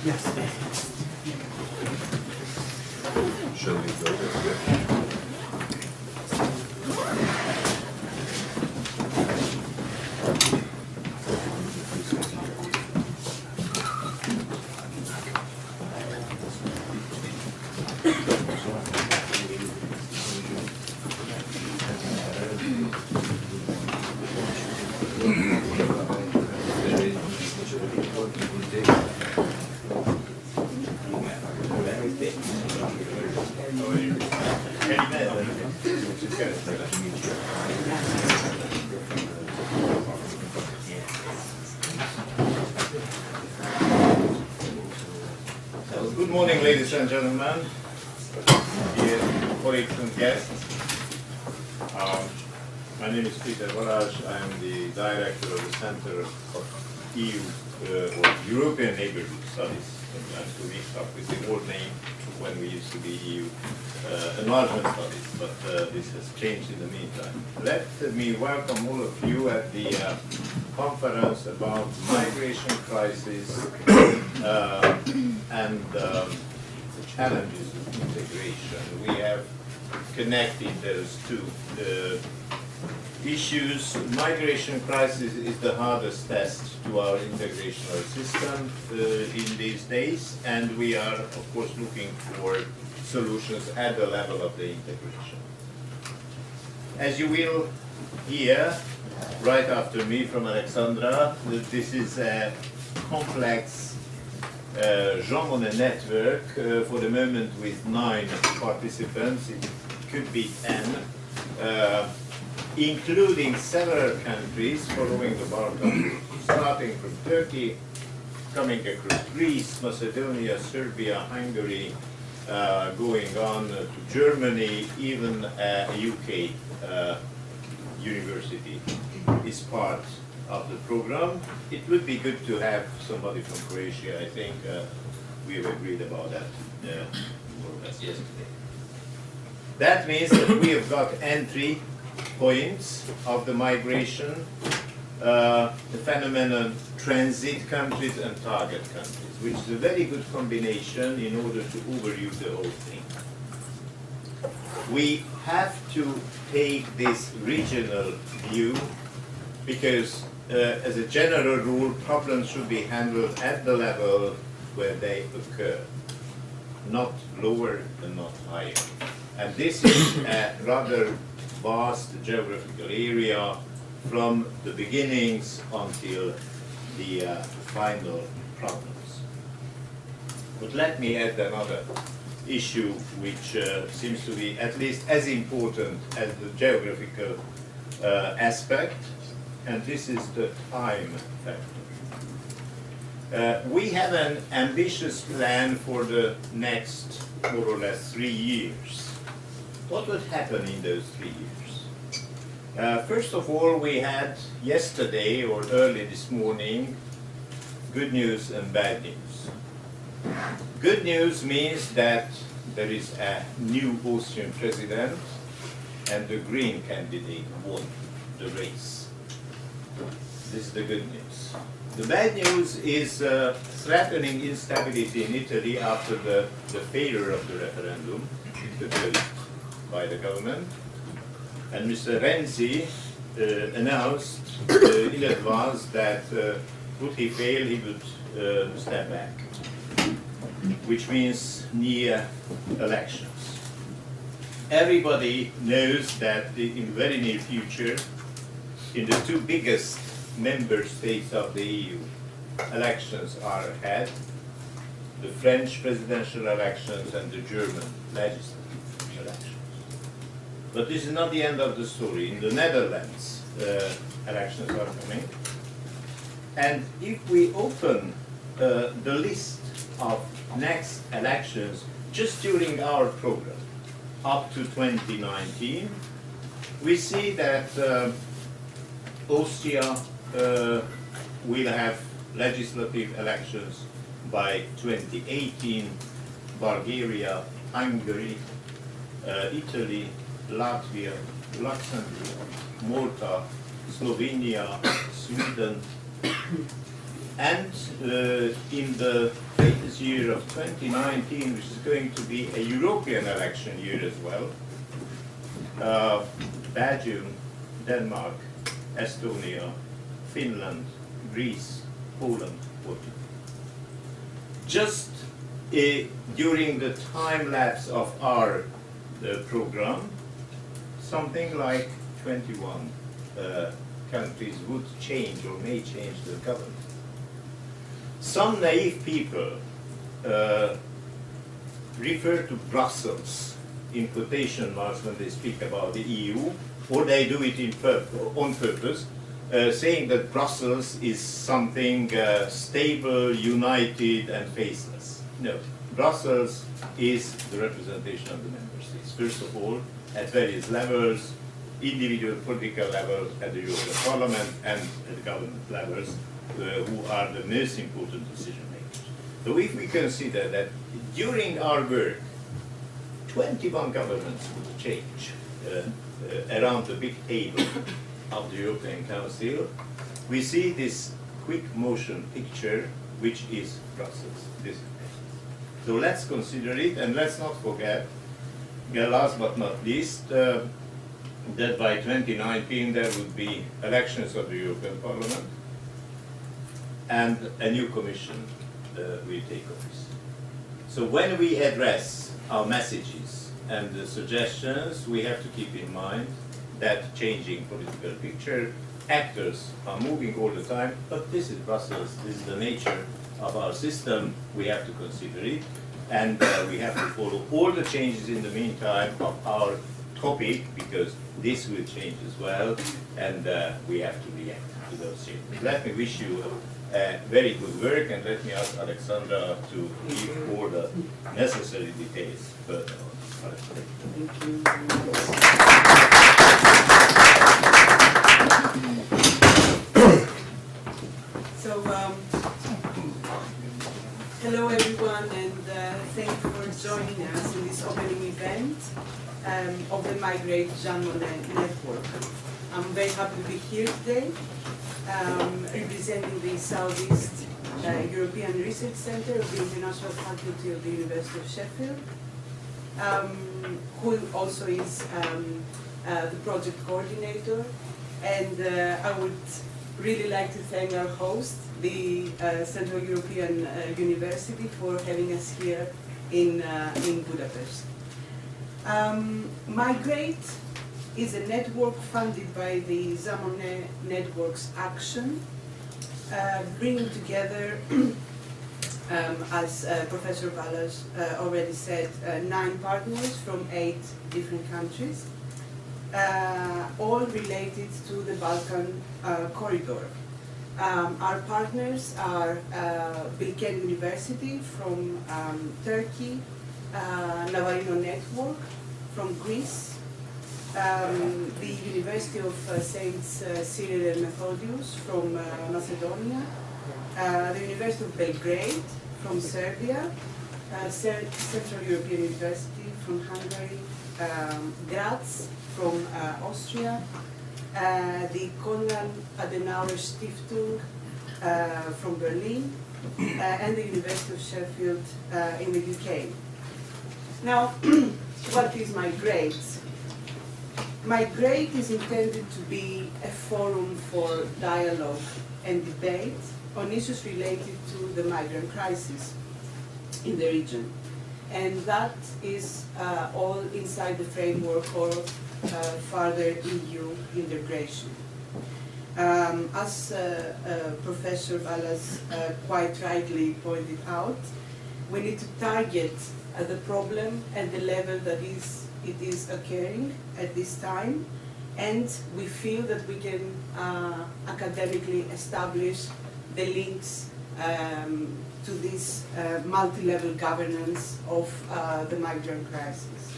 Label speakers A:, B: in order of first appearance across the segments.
A: Yes.
B: Shall we go there?
C: Good morning, ladies and gentlemen, dear colleagues and guests. My name is Péter Balázs. I am the director of the Center of EU or European Neighborhood Studies. And to mix up with the old name when we used to be EU Enlargement Studies, but this has changed in the meantime. Let me welcome all of you at the conference about migration crisis and the challenges of integration. We have connected those two issues. Migration crisis is the hardest test to our integrational system in these days, and we are, of course, looking for solutions at the level of the integration. As you will hear right after me from Alexandra, this is a complex Jean Monnet network for the moment with 9 participants. It could be 10, including several countries following the Balkan, starting from Turkey, coming across Greece, Macedonia, Serbia, Hungary, going on to Germany, even a UK university is part of the program. It would be good to have somebody from Croatia. I think we have agreed about that more or less yesterday. That means that we have got entry points of the migration, the phenomenon transit countries and target countries, which is a very good combination in order to overview the whole thing. We have to take this regional view because as a general rule, problems should be handled at the level where they occur, not lower and not higher. And this is a rather vast geographical area from the beginnings until the final problems. But let me add another issue which seems to be at least as important as the geographical aspect, and this is the time factor. We have an ambitious plan for the next more or less 3 years. What would happen in those 3 years? First of all, we had yesterday or early this morning good news and bad news. Good news means that there is a new Austrian president and the Green candidate won the race. This is the good news. The bad news is threatening instability in Italy after the failure of the referendum proposed by the government. And Mr. Renzi announced in advance that would he fail, he would step back, which means near elections. Everybody knows that in very near future, in the 2 biggest member states of the EU, elections are ahead, the French presidential elections and the German legislative elections. But this is not the end of the story. In the Netherlands, elections are coming. And if we open the list of next elections just during our program up to 2019, we see that Austria will have legislative elections by 2018, Bulgaria, Hungary, Italy, Latvia, Luxembourg, Malta, Slovenia, Sweden, And in the latest year of 2019, which is going to be a European election year as well, Belgium, Denmark, Estonia, Finland, Greece, Poland, Portugal. Just during the time lapse of our program, something like 21 countries would change or may change their government. Some naive people refer to Brussels in quotation marks when they speak about the EU, or they do it on purpose, saying that Brussels is something stable, united, and faceless. No, Brussels is the representation of the member states. First of all, at various levels, individual political levels at the European Parliament and at the government levels, who are the most important decision makers. So if we consider that during our work, 21 governments would change around the big table of the European Council, we see this quick motion picture, which is Brussels. This is Brussels. So let's consider it, and let's not forget, last but not least, that by 2019 there would be elections of the European Parliament, and a new commission will take office. So when we address our messages and the suggestions, we have to keep in mind that changing political picture, actors are moving all the time, but this is Brussels, this is the nature of our system, we have to consider it, and we have to follow all the changes in the meantime of our topic, because this will change as well, and we have to react to those changes. Let me wish you very good work, and let me ask Alexandra to give all the necessary details further on.
A: So, hello everyone, and thank you for joining us in this opening event of the MIGRATE Jean Monnet Network. I'm very happy to be here today, representing the Southeast European Research Center of the International Faculty of the University of Sheffield, who also is the project coordinator. And I would really like to thank our host, the Central European University, for having us here in Budapest. MIGRATE is a network funded by the Jean Monnet Networks Action, bringing together, as Professor Balázs already said, 9 partners from 8 different countries, all related to the Balkan corridor. Our partners are Bilkent University from Turkey, Navarino Network from Greece, the University of Saints Cyril and Methodius from Macedonia, the University of Belgrade from Serbia, Central European University from Hungary, Graz from Austria, the Konrad Adenauer Stiftung from Berlin, and the University of Sheffield in the UK. Now, what is MIGRATE? MIGRATE is intended to be a forum for dialogue and debate on issues related to the migrant crisis in the region. And that is all inside the framework of further EU integration. As Professor Balázs quite rightly pointed out, we need to target the problem at the level that it is occurring at this time, and we feel that we can academically establish the links to this multi-level governance of the migrant crisis.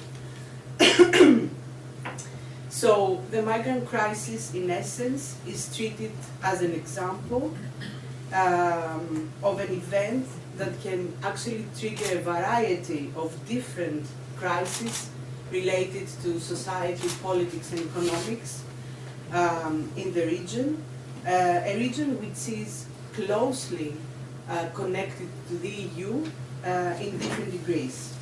A: So the migrant crisis, in essence, is treated as an example of an event that can actually trigger a variety of different crises related to society, politics, and economics in the region. A region which is closely connected to the EU in different degrees.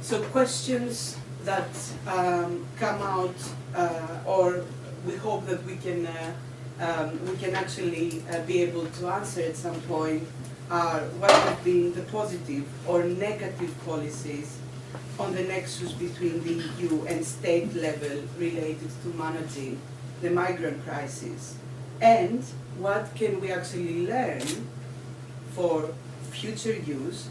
A: So questions that come out, or we hope that we can actually be able to answer at some point, are what have been the positive or negative policies on the nexus between the EU and state level related to managing the migrant crisis, and what can we actually learn for future use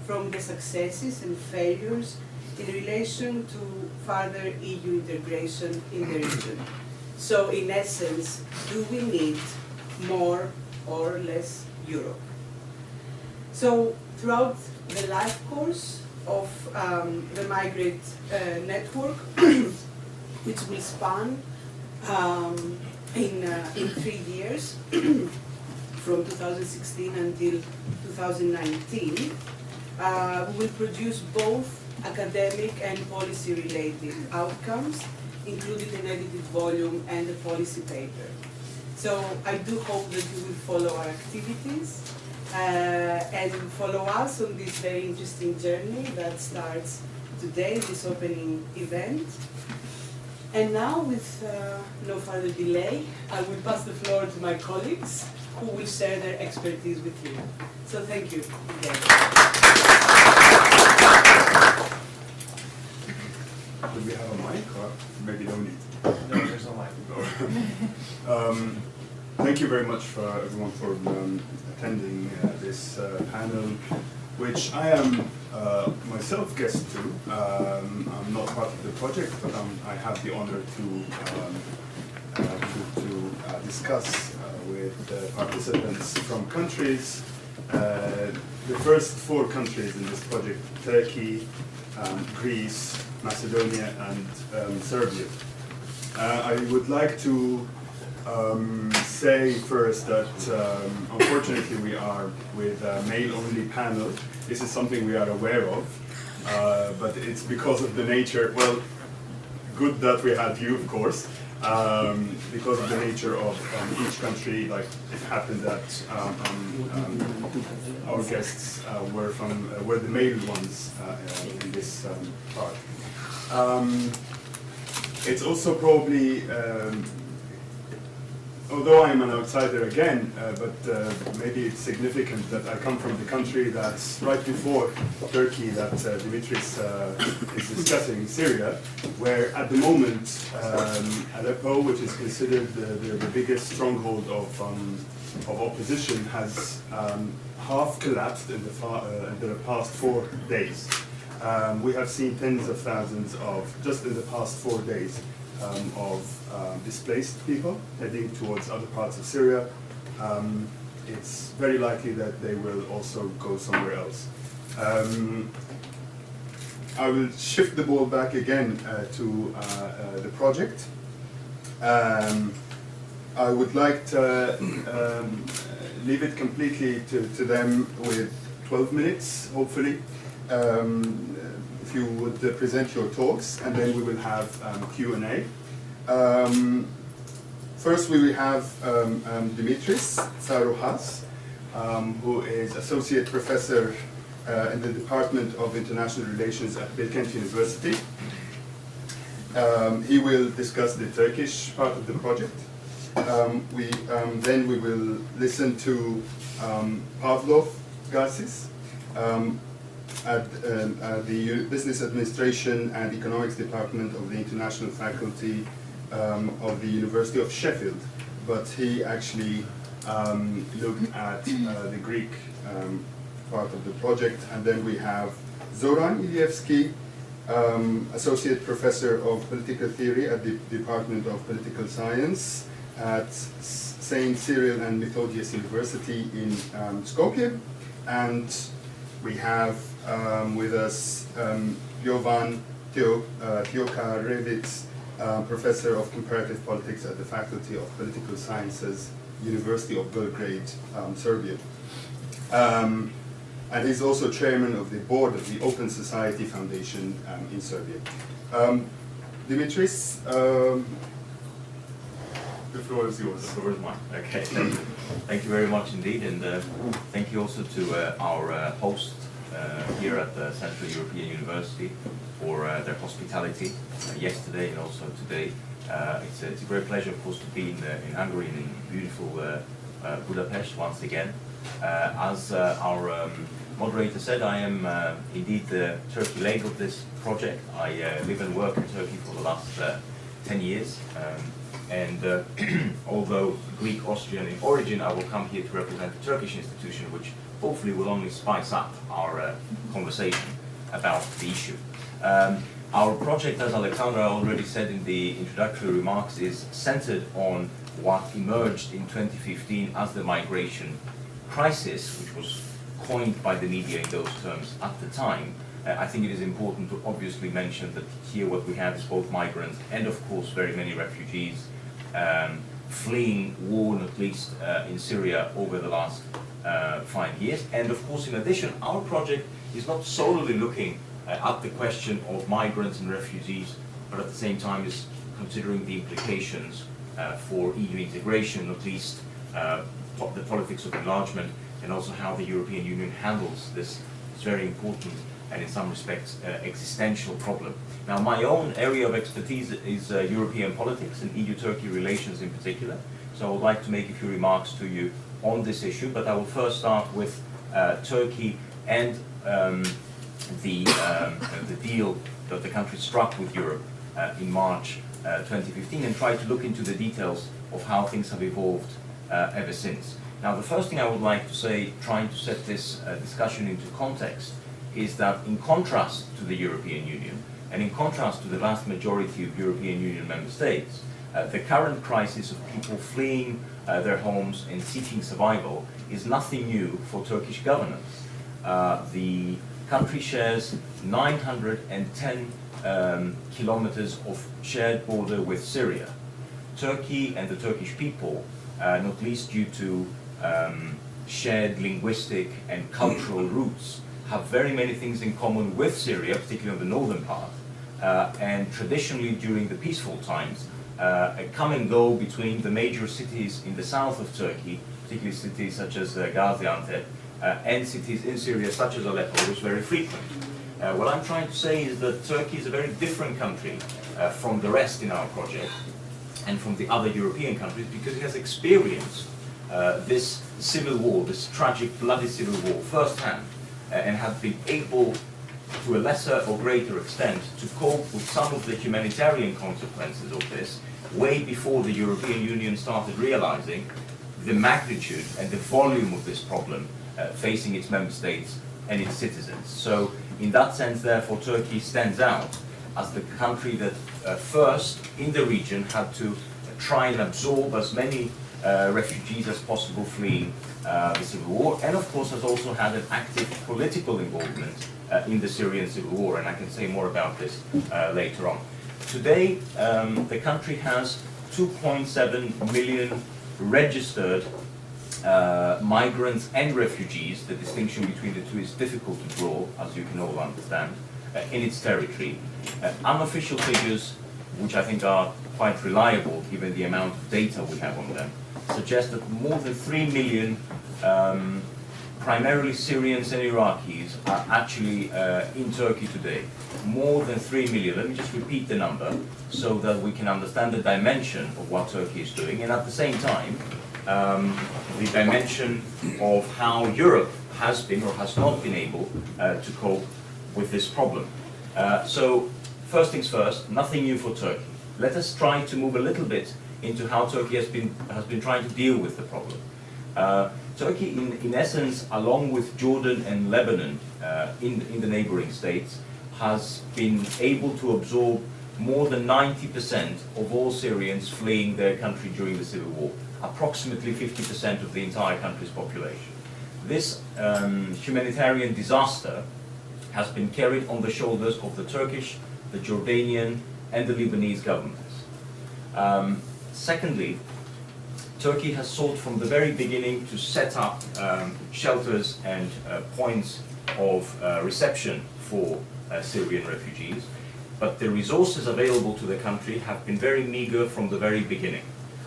A: from the successes and failures in relation to further EU integration in the region. So in essence, do we need more or less Europe? So throughout the life course of the MIGRATE network, which will span in 3 years, from 2016 until 2019, we will produce both academic and policy-related outcomes, including an edited volume and a policy paper. So I do hope that you will follow our activities and follow us on this very interesting journey that starts today, this opening event. And now, with no further delay, I will pass the floor to my colleagues who will share their expertise with you. So thank you again.
D: Do we have a mic, or maybe no need?
E: No, there's no mic.
D: Thank you very much for everyone for attending this panel, which I am myself guest to. I'm not part of the project, but I have the honor to discuss with participants from countries. The first 4 countries in this project: Turkey, Greece, Macedonia, and Serbia. I would like to say first that unfortunately we are with a male-only panel. This is something we are aware of, but it's because of the nature, well, good that we had you, of course, because of the nature of each country. Like, it happened that our guests were the male ones in this part. It's also probably, although I'm an outsider again, but maybe it's significant that I come from the country that's right before Turkey that Dimitris is discussing, Syria, where at the moment Aleppo, which is considered the biggest stronghold of opposition, has half collapsed in the past 4 days. We have seen tens of thousands of, just in the past 4 days, of displaced people heading towards other parts of Syria. It's very likely that they will also go somewhere else. I will shift the ball back again to the project. I would like to leave it completely to them with 12 minutes, hopefully. If you would present your talks, and then we will have Q&A. First, we will have Dimitris Tsarouhas, who is Associate Professor in the Department of International Relations at Bilkent University. He will discuss the Turkish part of the project. Then we will listen to Pavlos Gkasis, at the Business Administration and Economics Department of the International Faculty of the University of Sheffield, but he actually looked at the Greek part of the project. And then we have Zoran Ilievski, Associate Professor of Political Theory at the Department of Political Science at Cyril and Methodius University in Skopje. And we have with us Jovan Teokarevic, Professor of Comparative Politics at the Faculty of Political Sciences, University of Belgrade, Serbia. And he's also chairman of the board of the Open Society Foundation in Serbia. Dimitris, the floor is yours.
E: The floor is mine. Okay, thank you. Thank you very much indeed, and thank you also to our host here at the Central European University for their hospitality yesterday and also today. It's a great pleasure, of course, to be in Hungary, in beautiful Budapest once again. As our moderator said, I am indeed the Turkey leg of this project. I live and work in Turkey for the last 10 years. And although Greek Austrian in origin, I will come here to represent the Turkish institution, which hopefully will only spice up our conversation about the issue. Our project, as Alexandra already said in the introductory remarks, is centered on what emerged in 2015 as the migration crisis, which was coined by the media in those terms at the time. I think it is important to obviously mention that here what we have is both migrants and, of course, very many refugees fleeing war, not least in Syria, over the last 5 years. And of course, in addition, our project is not solely looking at the question of migrants and refugees, but at the same time is considering the implications for EU integration, not least the politics of enlargement, and also how the European Union handles this very important and in some respects existential problem. Now, my own area of expertise is European politics and EU-Turkey relations in particular, so I would like to make a few remarks to you on this issue, but I will first start with Turkey and the deal that the country struck with Europe in March 2015 and try to look into the details of how things have evolved ever since. Now, the first thing I would like to say, trying to set this discussion into context, is that in contrast to the European Union, and in contrast to the vast majority of European Union member states, the current crisis of people fleeing their homes and seeking survival is nothing new for Turkish governance. The country shares 910 kilometers of shared border with Syria. Turkey and the Turkish people, not least due to shared linguistic and cultural roots, have very many things in common with Syria, particularly on the northern part, and traditionally during the peaceful times, a come and go between the major cities in the south of Turkey, particularly cities such as Gaziantep, and cities in Syria such as Aleppo, was very frequent. What I'm trying to say is that Turkey is a very different country from the rest in our project and from the other European countries because it has experienced this civil war, this tragic, bloody civil war firsthand, and have been able, to a lesser or greater extent, to cope with some of the humanitarian consequences of this way before the European Union started realizing the magnitude and the volume of this problem facing its member states and its citizens. So, in that sense, therefore, Turkey stands out as the country that first in the region had to try and absorb as many refugees as possible fleeing the civil war, and of course has also had an active political involvement in the Syrian civil war, and I can say more about this later on. Today, the country has 2.7 million registered migrants and refugees. The distinction between the two is difficult to draw, as you can all understand, in its territory. Unofficial figures, which I think are quite reliable given the amount of data we have on them, suggest that more than 3 million primarily Syrians and Iraqis are actually in Turkey today. More than 3 million. Let me just repeat the number so that we can understand the dimension of what Turkey is doing, and at the same time the dimension of how Europe has been or has not been able to cope with this problem. So first things first, nothing new for Turkey. Let us try to move a little bit into how Turkey has been trying to deal with the problem. Turkey, in essence, along with Jordan and Lebanon in the neighboring states, has been able to absorb more than 90% of all Syrians fleeing their country during the civil war, approximately 50% of the entire country's population. This humanitarian disaster has been carried on the shoulders of the Turkish, the Jordanian, and the Lebanese governments. Secondly, Turkey has sought from the very beginning to set up shelters and points of reception for Syrian refugees, but the resources available to the country have been very meager from the very beginning.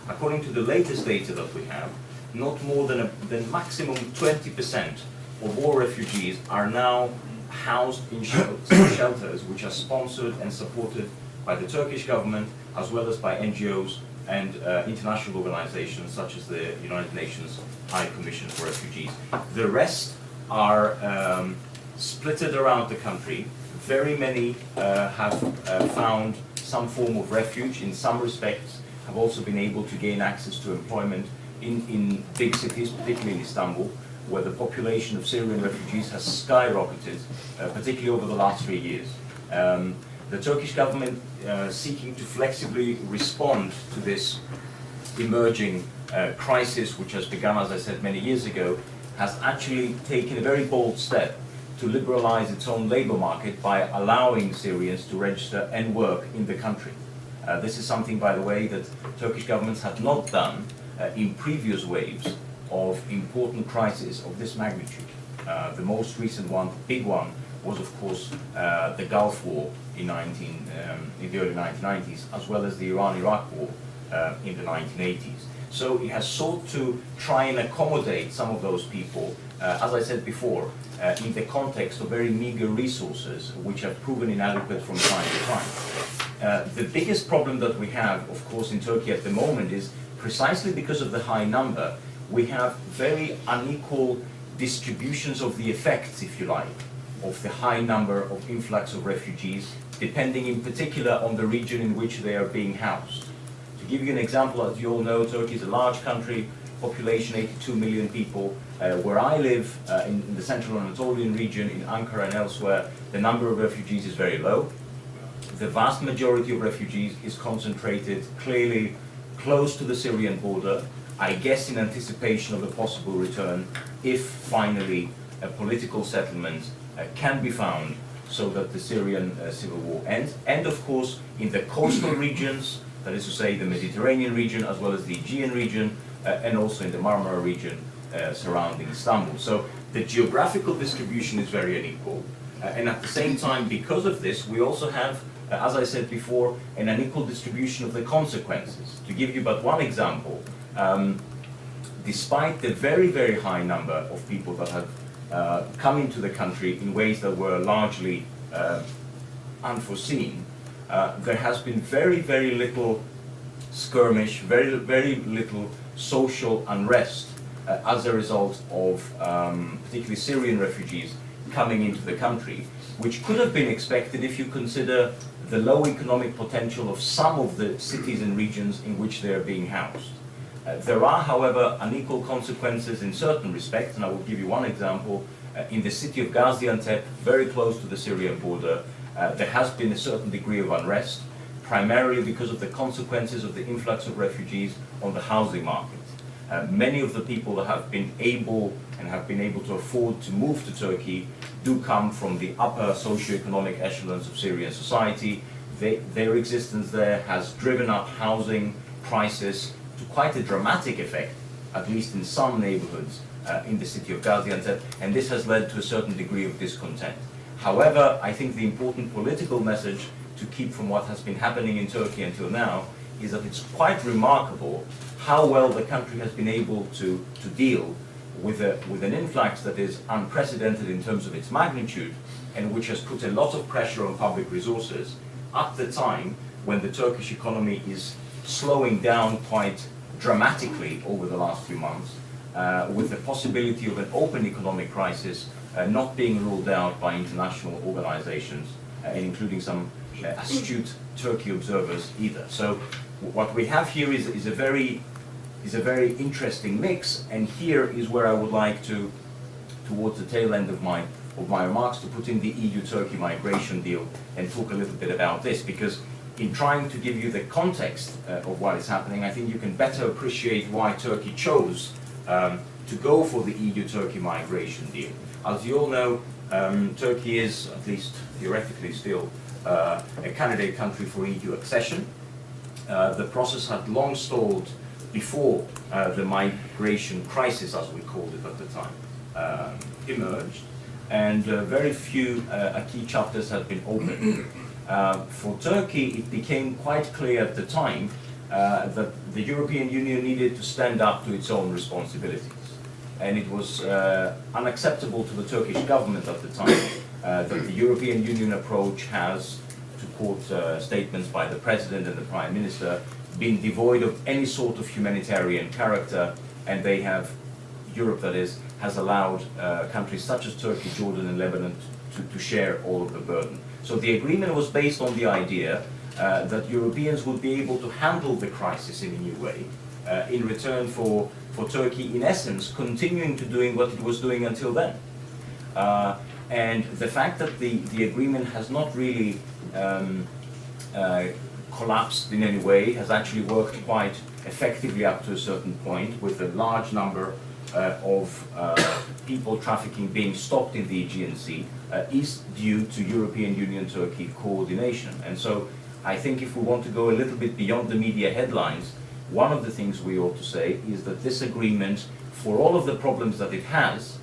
E: According to the latest data that we have, not more than maximum 20% of all refugees are now housed in shelters which are sponsored and supported by the Turkish government as well as by NGOs and international organizations such as the United Nations High Commission for Refugees. The rest are splitted around the country. Very many have found some form of refuge. In some respects, have also been able to gain access to employment in big cities, particularly in Istanbul, where the population of Syrian refugees has skyrocketed, particularly over the last 3 years. The Turkish government, seeking to flexibly respond to this emerging crisis, which has begun, as I said, many years ago, has actually taken a very bold step to liberalize its own labor market by allowing Syrians to register and work in the country. This is something, by the way, that Turkish governments have not done in previous waves of important crises of this magnitude. The most recent one, the big one, was of course the Gulf War in the early 1990s, as well as the Iran-Iraq War in the 1980s. So it has sought to try and accommodate some of those people, as I said before, in the context of very meager resources, which have proven inadequate from time to time. The biggest problem that we have, of course, in Turkey at the moment is precisely because of the high number, we have very unequal distributions of the effects, if you like, of the high number of influx of refugees, depending in particular on the region in which they are being housed. To give you an example, as you all know, Turkey is a large country, population 82 million people. Where I live, in the central Anatolian region, in Ankara and elsewhere, the number of refugees is very low. The vast majority of refugees is concentrated clearly close to the Syrian border, I guess in anticipation of a possible return if finally a political settlement can be found so that the Syrian civil war ends. And of course in the coastal regions, that is to say the Mediterranean region as well as the Aegean region, and also in the Marmara region surrounding Istanbul. So the geographical distribution is very unequal. And at the same time, because of this, we also have, as I said before, an unequal distribution of the consequences. To give you but one example, despite the very, very high number of people that have come into the country in ways that were largely unforeseen, there has been very, very little skirmish, very, very little social unrest as a result of particularly Syrian refugees coming into the country, which could have been expected if you consider the low economic potential of some of the cities and regions in which they are being housed. There are, however, unequal consequences in certain respects, and I will give you one example. In the city of Gaziantep, very close to the Syrian border, there has been a certain degree of unrest, primarily because of the consequences of the influx of refugees on the housing market. Many of the people that have been able to afford to move to Turkey do come from the upper socioeconomic echelons of Syrian society. Their existence there has driven up housing prices to quite a dramatic effect, at least in some neighborhoods in the city of Gaziantep, and this has led to a certain degree of discontent. However, I think the important political message to keep from what has been happening in Turkey until now is that it's quite remarkable how well the country has been able to deal with an influx that is unprecedented in terms of its magnitude and which has put a lot of pressure on public resources at the time when the Turkish economy is slowing down quite dramatically over the last few months, with the possibility of an open economic crisis not being ruled out by international organizations, including some astute Turkey observers either. So what we have here is a very interesting mix, and here is where I would like to, towards the tail end of my remarks, to put in the EU-Turkey migration deal and talk a little bit about this, because in trying to give you the context of what is happening, I think you can better appreciate why Turkey chose to go for the EU-Turkey migration deal. As you all know, Turkey is, at least theoretically still, a candidate country for EU accession. The process had long stalled before the migration crisis, as we called it at the time, emerged, and very few key chapters had been opened. For Turkey, it became quite clear at the time that the European Union needed to stand up to its own responsibilities. And it was unacceptable to the Turkish government at the time that the European Union approach has, to quote statements by the President and the Prime Minister, been devoid of any sort of humanitarian character, and they have, Europe that is, has allowed countries such as Turkey, Jordan and Lebanon to share all of the burden. So the agreement was based on the idea that Europeans would be able to handle the crisis in a new way in return for Turkey, in essence, continuing to doing what it was doing until then. And the fact that the agreement has not really collapsed in any way, has actually worked quite effectively up to a certain point, with a large number of people trafficking being stopped in the Aegean Sea, is due to European Union-Turkey coordination. And so I think if we want to go a little bit beyond the media headlines, one of the things we ought to say is that this agreement, for all of the problems that it has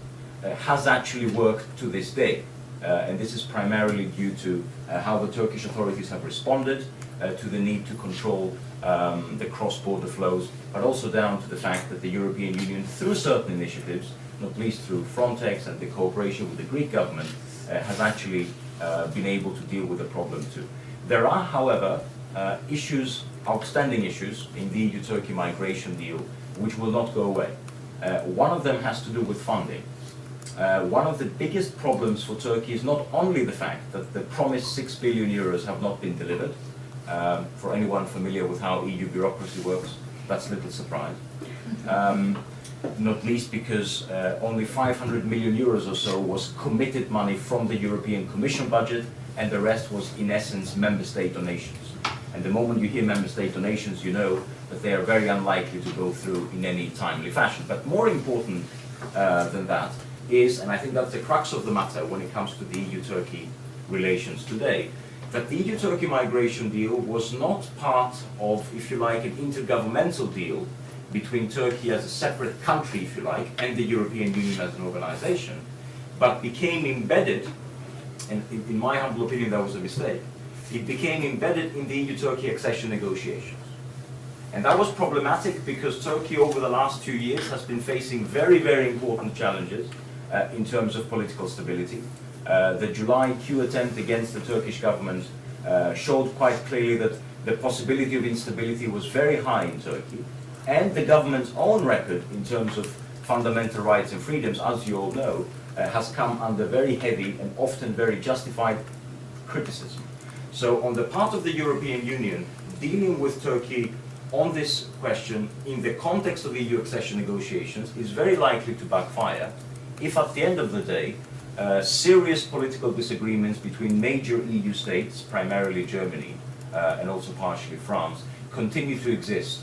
E: actually worked to this day. And this is primarily due to how the Turkish authorities have responded to the need to control the cross-border flows, but also down to the fact that the European Union, through certain initiatives, not least through Frontex and the cooperation with the Greek government, has actually been able to deal with the problem too. There are, however, outstanding issues in the EU-Turkey migration deal, which will not go away. One of them has to do with funding. One of the biggest problems for Turkey is not only the fact that the promised 6 billion euros have not been delivered. For anyone familiar with how EU bureaucracy works, that's little surprise. Not least because only 500 million euros or so was committed money from the European Commission budget, and the rest was, in essence, member state donations. And the moment you hear member state donations, you know that they are very unlikely to go through in any timely fashion. But more important than that is, and I think that's the crux of the matter when it comes to the EU-Turkey relations today, that the EU-Turkey migration deal was not part of, if you like, an intergovernmental deal between Turkey as a separate country, if you like, and the European Union as an organization, but became embedded, and in my humble opinion that was a mistake, it became embedded in the EU-Turkey accession negotiations. And that was problematic because Turkey over the last 2 years has been facing very, very important challenges in terms of political stability. The July coup attempt against the Turkish government showed quite clearly that the possibility of instability was very high in Turkey, and the government's own record in terms of fundamental rights and freedoms, as you all know, has come under very heavy and often very justified criticism. So on the part of the European Union, dealing with Turkey on this question in the context of EU accession negotiations is very likely to backfire if at the end of the day serious political disagreements between major EU states, primarily Germany and also partially France, continue to exist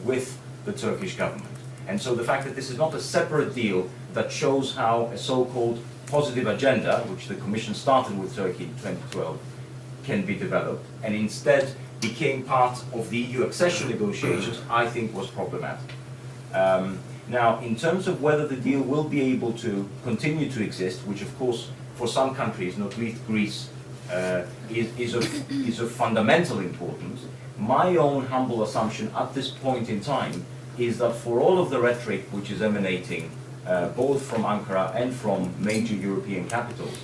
E: with the Turkish government. And so the fact that this is not a separate deal that shows how a so-called positive agenda, which the Commission started with Turkey in 2012, can be developed, and instead became part of the EU accession negotiations, I think was problematic. Now, in terms of whether the deal will be able to continue to exist, which of course for some countries, not least Greece, is of fundamental importance, my own humble assumption at this point in time is that for all of the rhetoric which is emanating both from Ankara and from major European capitals,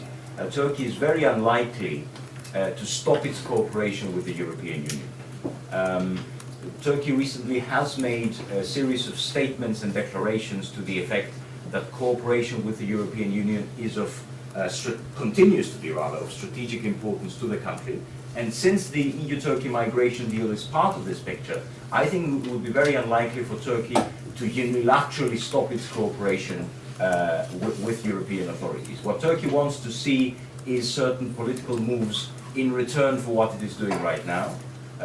E: Turkey is very unlikely to stop its cooperation with the European Union. Turkey recently has made a series of statements and declarations to the effect that cooperation with the European Union is continues to be rather of strategic importance to the country. And since the EU-Turkey migration deal is part of this picture, I think it would be very unlikely for Turkey to unilaterally stop its cooperation with European authorities. What Turkey wants to see is certain political moves in return for what it is doing right now.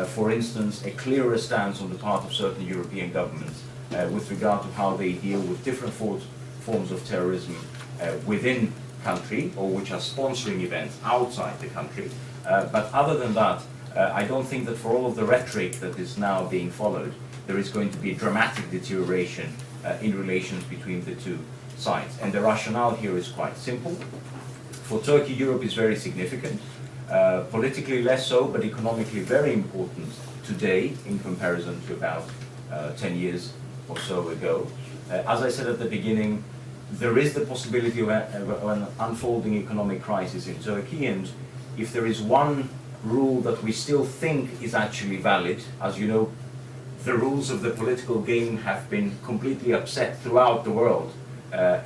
E: For instance, a clearer stance on the part of certain European governments with regard to how they deal with different forms of terrorism within country, or which are sponsoring events outside the country. But other than that, I don't think that for all of the rhetoric that is now being followed, there is going to be a dramatic deterioration in relations between the two sides. And the rationale here is quite simple. For Turkey, Europe is very significant. politically less so, but economically very important today in comparison to about 10 years or so ago. As I said at the beginning, there is the possibility of an unfolding economic crisis in Turkey, and if there is one rule that we still think is actually valid, as you know, the rules of the political game have been completely upset throughout the world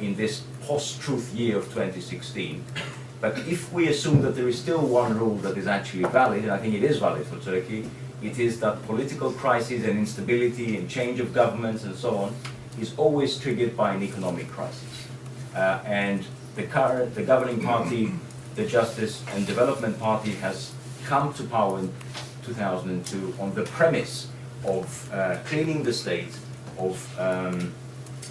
E: in this post-truth year of 2016. But if we assume that there is still one rule that is actually valid, and I think it is valid for Turkey, it is that political crisis and instability and change of governments and so on is always triggered by an economic crisis. And the governing party, the Justice and Development Party, has come to power in 2002 on the premise of cleaning the state, of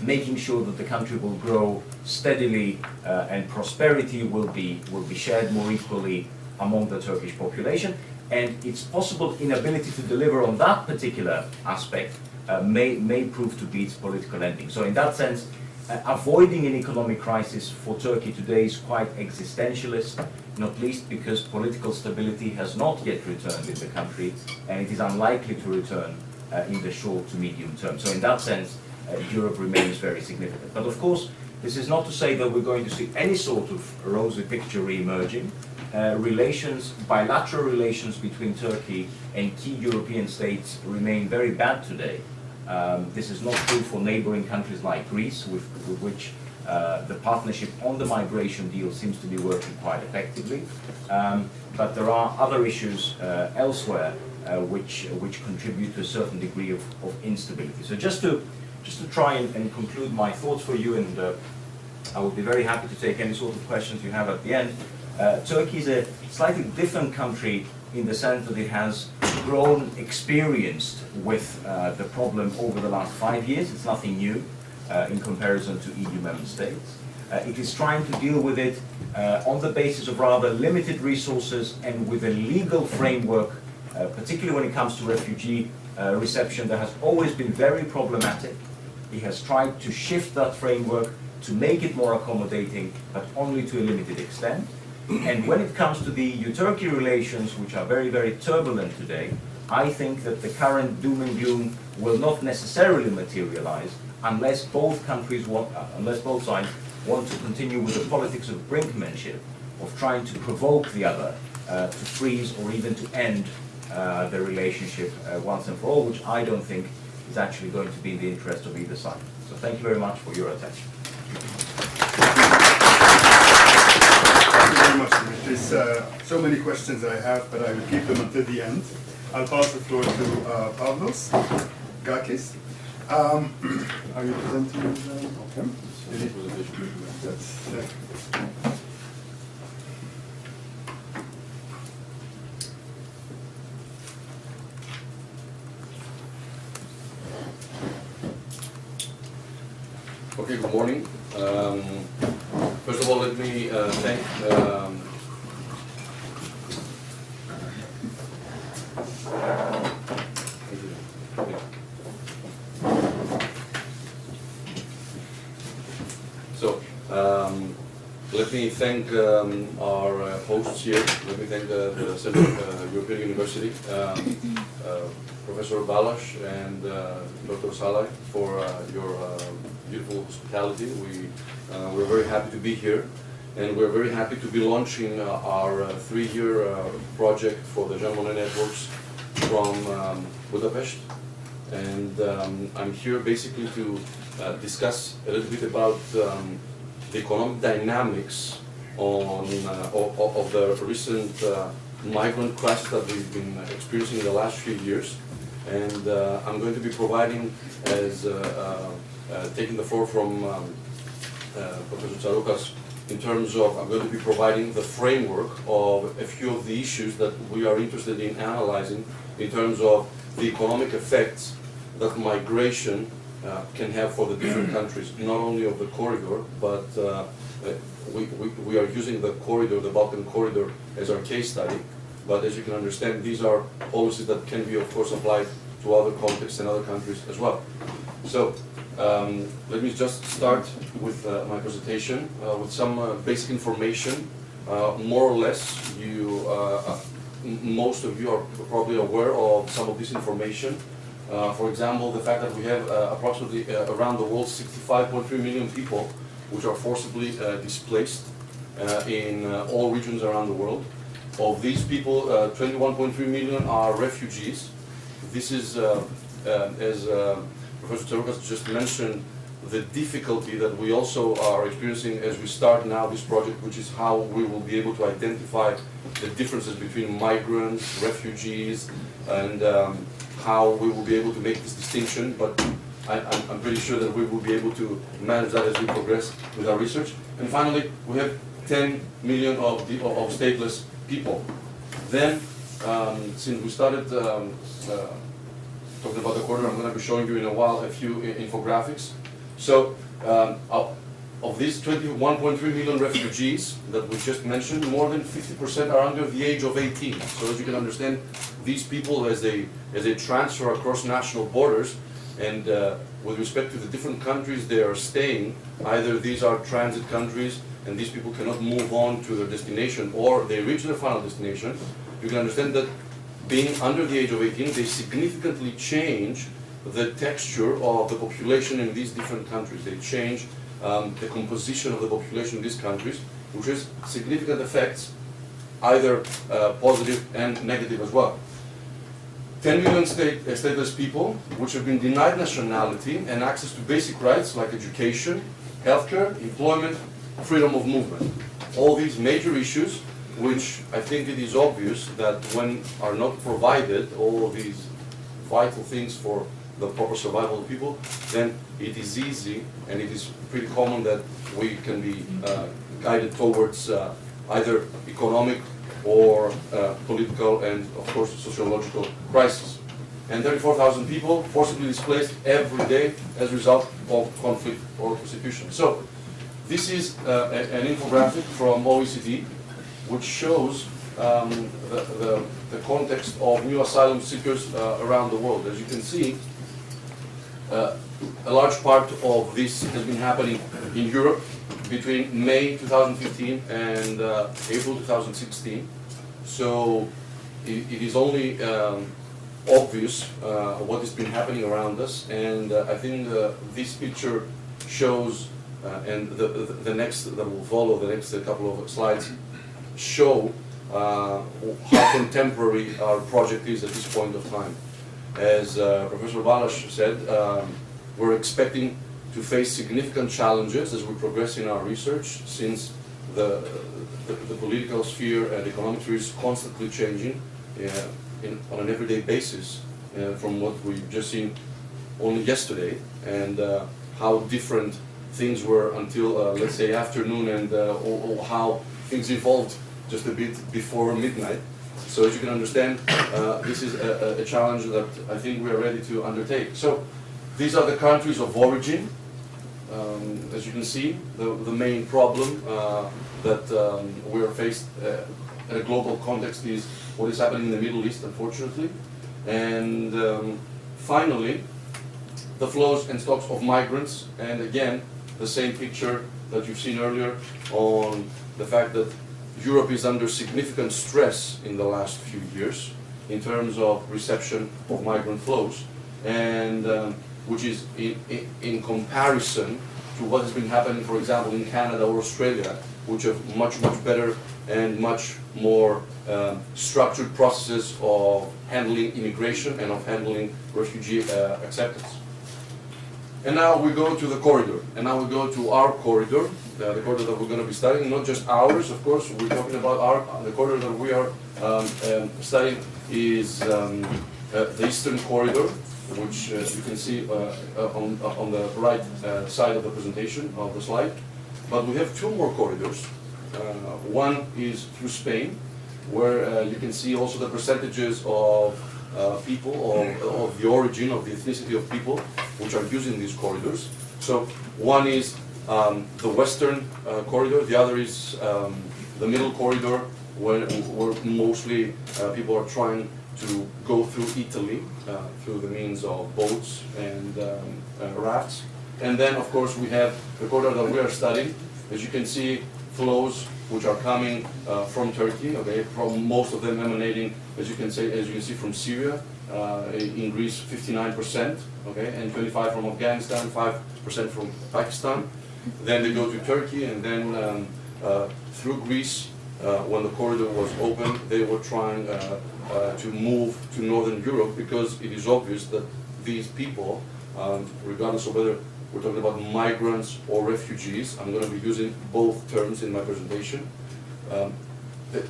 E: making sure that the country will grow steadily and prosperity will be shared more equally among the Turkish population. And its possible inability to deliver on that particular aspect may prove to be its political ending. So in that sense, avoiding an economic crisis for Turkey today is quite existentialist, not least because political stability has not yet returned in the country, and it is unlikely to return in the short to medium term. So in that sense, Europe remains very significant. But of course, this is not to say that we're going to see any sort of rosy picture re-emerging. Bilateral relations between Turkey and key European states remain very bad today. This is not true for neighboring countries like Greece, with which the partnership on the migration deal seems to be working quite effectively. But there are other issues elsewhere which contribute to a certain degree of instability. So just to try and conclude my thoughts for you, and I would be very happy to take any sort of questions you have at the end. Turkey is a slightly different country in the sense that it has grown experienced with the problem over the last 5 years. It's nothing new in comparison to EU member states. It is trying to deal with it on the basis of rather limited resources and with a legal framework, particularly when it comes to refugee reception, that has always been very problematic. It has tried to shift that framework to make it more accommodating, but only to a limited extent. And when it comes to the EU-Turkey relations, which are very, very turbulent today, I think that the current doom and gloom will not necessarily materialize unless both sides want to continue with the politics of brinkmanship, of trying to provoke the other to freeze or even to end the relationship once and for all, which I don't think is actually going to be in the interest of either side. So thank you very much for your attention.
D: Thank you very much, Dimitris. So many questions I have, but I will keep them until the end. I'll pass the floor to Pavlos Gkasis. Are you presenting? Okay.
F: Okay, good morning. First of all, let me thank our hosts here. Let me thank the Central European University, Professor Balázs and Dr. Salai for your beautiful hospitality. We're very happy to be here, and we're very happy to be launching our 3-year project for the Jean Monnet networks from Budapest. And I'm here basically to discuss a little bit about the economic dynamics of the recent migrant crisis that we've been experiencing in the last few years. And I'm going to be providing, as taking the floor from Professor Tsarouhas, in terms of, I'm going to be providing the framework of a few of the issues that we are interested in analyzing in terms of the economic effects that migration can have for the different countries, not only of the corridor, but we are using the corridor, the Balkan corridor, as our case study. But as you can understand, these are policies that can be, of course, applied to other contexts and other countries as well. So let me just start with my presentation with some basic information more or less, most of you are probably aware of some of this information. For example, the fact that we have approximately around the world 65.3 million people which are forcibly displaced in all regions around the world. Of these people, 21.3 million are refugees. This is, as Professor Tsarouhas just mentioned, the difficulty that we also are experiencing as we start now this project, which is how we will be able to identify the differences between migrants, refugees, and how we will be able to make this distinction. But I'm pretty sure that we will be able to manage that as we progress with our research. And finally, we have 10 million of stateless people. Then, since we started talking about the corridor, I'm going to be showing you in a while a few infographics. So, of these 21.3 million refugees that we just mentioned, more than 50% are under the age of 18. So as you can understand, these people, as they transfer across national borders, and with respect to the different countries they are staying, either these are transit countries and these people cannot move on to their destination, or they reach their final destination, you can understand that being under the age of 18, they significantly change the texture of the population in these different countries. They change the composition of the population in these countries, which has significant effects, either positive and negative as well. 10 million stateless people, which have been denied nationality and access to basic rights like education, healthcare, employment, freedom of movement. All these major issues, which I think it is obvious that when are not provided, all of these vital things for the proper survival of people, then it is easy and it is pretty common that we can be guided towards either economic or political and, of course, sociological crisis. And 34,000 people forcibly displaced every day as a result of conflict or persecution. So, this is an infographic from OECD, which shows the context of new asylum seekers around the world. As you can see, a large part of this has been happening in Europe between May 2015 and April 2016. So it is only obvious what has been happening around us, and I think this picture shows, and the next that will follow, the next couple of slides, show how contemporary our project is at this point of time. As Professor Balázs said, we're expecting to face significant challenges as we progress in our research, since the political sphere and economic sphere is constantly changing on an everyday basis from what we've just seen only yesterday, and how different things were until, let's say, afternoon, and or how things evolved just a bit before midnight. So as you can understand, this is a challenge that I think we are ready to undertake. So these are the countries of origin. As you can see, the main problem that we are faced in a global context is what is happening in the Middle East, unfortunately. And finally, the flows and stocks of migrants, and again, the same picture that you've seen earlier on the fact that Europe is under significant stress in the last few years in terms of reception of migrant flows, and which is in comparison to what has been happening, for example, in Canada or Australia, which have much better and much more structured processes of handling immigration and of handling refugee acceptance. And now we go to the corridor, and now we go to our corridor, the corridor that we're going to be studying, not just ours, of course. We're talking about the corridor that we are studying is the Eastern Corridor, which you can see on the right side of the presentation of the slide. But we have two more corridors. One is through Spain, where you can see also the percentages of people, of the origin, of the ethnicity of people which are using these corridors. So one is the Western corridor, the other is the Middle Corridor, where mostly people are trying to go through Italy through the means of boats and rafts. And then, of course, we have the corridor that we are studying. As you can see, flows which are coming from Turkey. Okay, from most of them emanating, as you can see, from Syria. In Greece, 59%. Okay, and 25% from Afghanistan, 5% from Pakistan. Then they go to Turkey, and then through Greece, when the corridor was open, they were trying to move to Northern Europe, because it is obvious that these people, regardless of whether we're talking about migrants or refugees, I'm going to be using both terms in my presentation,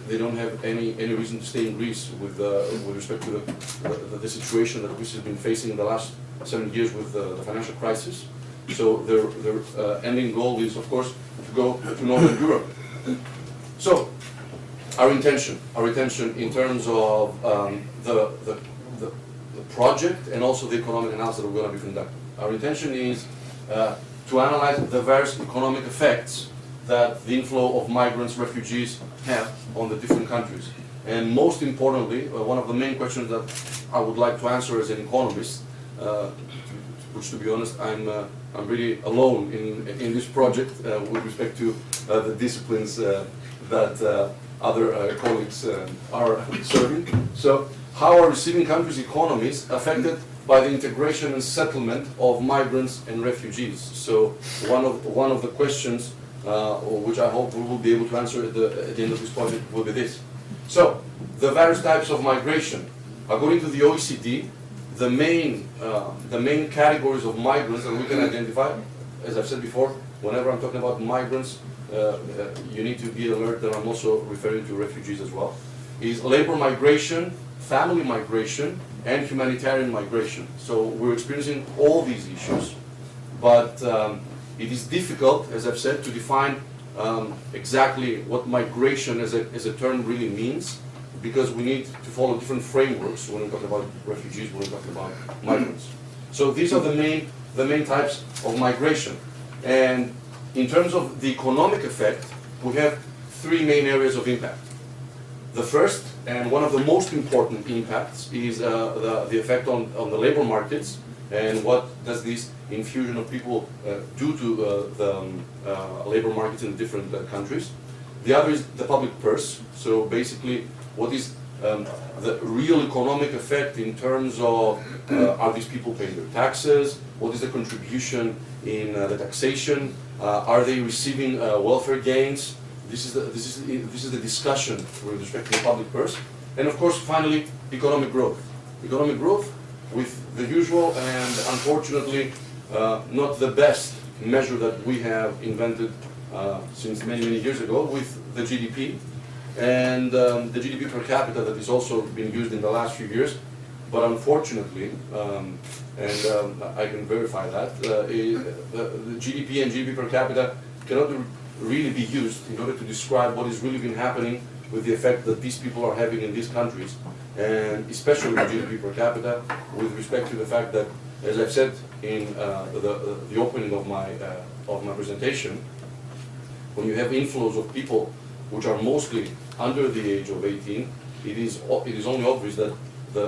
F: they don't have any reason to stay in Greece with respect to the situation that Greece has been facing in the last 7 years with the financial crisis. So their ending goal is, of course, to go to Northern Europe. So our intention in terms of the project and also the economic analysis that we're going to be conducting. Our intention is to analyze the various economic effects that the inflow of migrants, refugees have on the different countries. And most importantly, one of the main questions that I would like to answer as an economist, which, to be honest, I'm really alone in this project with respect to the disciplines that other colleagues are serving. So, how are receiving countries' economies affected by the integration and settlement of migrants and refugees? So, one of the questions, which I hope we will be able to answer at the end of this project, will be this. So, the various types of migration. According to the OECD, the main categories of migrants that we can identify, as I've said before, whenever I'm talking about migrants, you need to be alert that I'm also referring to refugees as well, is labor migration, family migration, and humanitarian migration. So we're experiencing all these issues, but it is difficult, as I've said, to define exactly what migration as a term really means, because we need to follow different frameworks when we talk about refugees, when we talk about migrants. So these are the main types of migration. And in terms of the economic effect, we have three main areas of impact. The first, and one of the most important impacts, is the effect on the labor markets, and what does this infusion of people do to the labor markets in different countries. The other is the public purse. So basically, what is the real economic effect in terms of are these people paying their taxes? What is the contribution in the taxation? Are they receiving welfare gains? This is the discussion with respect to the public purse. And of course, finally, economic growth. Economic growth with the usual and unfortunately not the best measure that we have invented since many years ago, with the GDP. And the GDP per capita that is also been used in the last few years. But unfortunately, and I can verify that, the GDP and GDP per capita cannot really be used in order to describe what has really been happening with the effect that these people are having in these countries, and especially the GDP per capita, with respect to the fact that, as I've said in the opening of my presentation, when you have inflows of people which are mostly under the age of 18, it is only obvious that,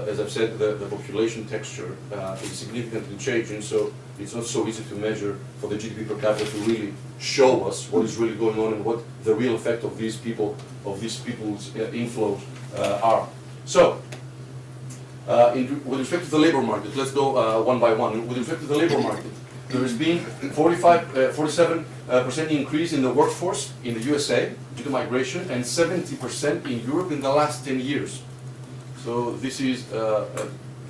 F: as I've said, the population texture is significantly changing, so it's not so easy to measure for the GDP per capita to really show us what is really going on and what the real effect of these people's inflows are. So, with respect to the labor market, let's go one by one. With respect to the labor market, there has been 47% increase in the workforce in the USA due to migration, and 70% in Europe in the last 10 years. So these are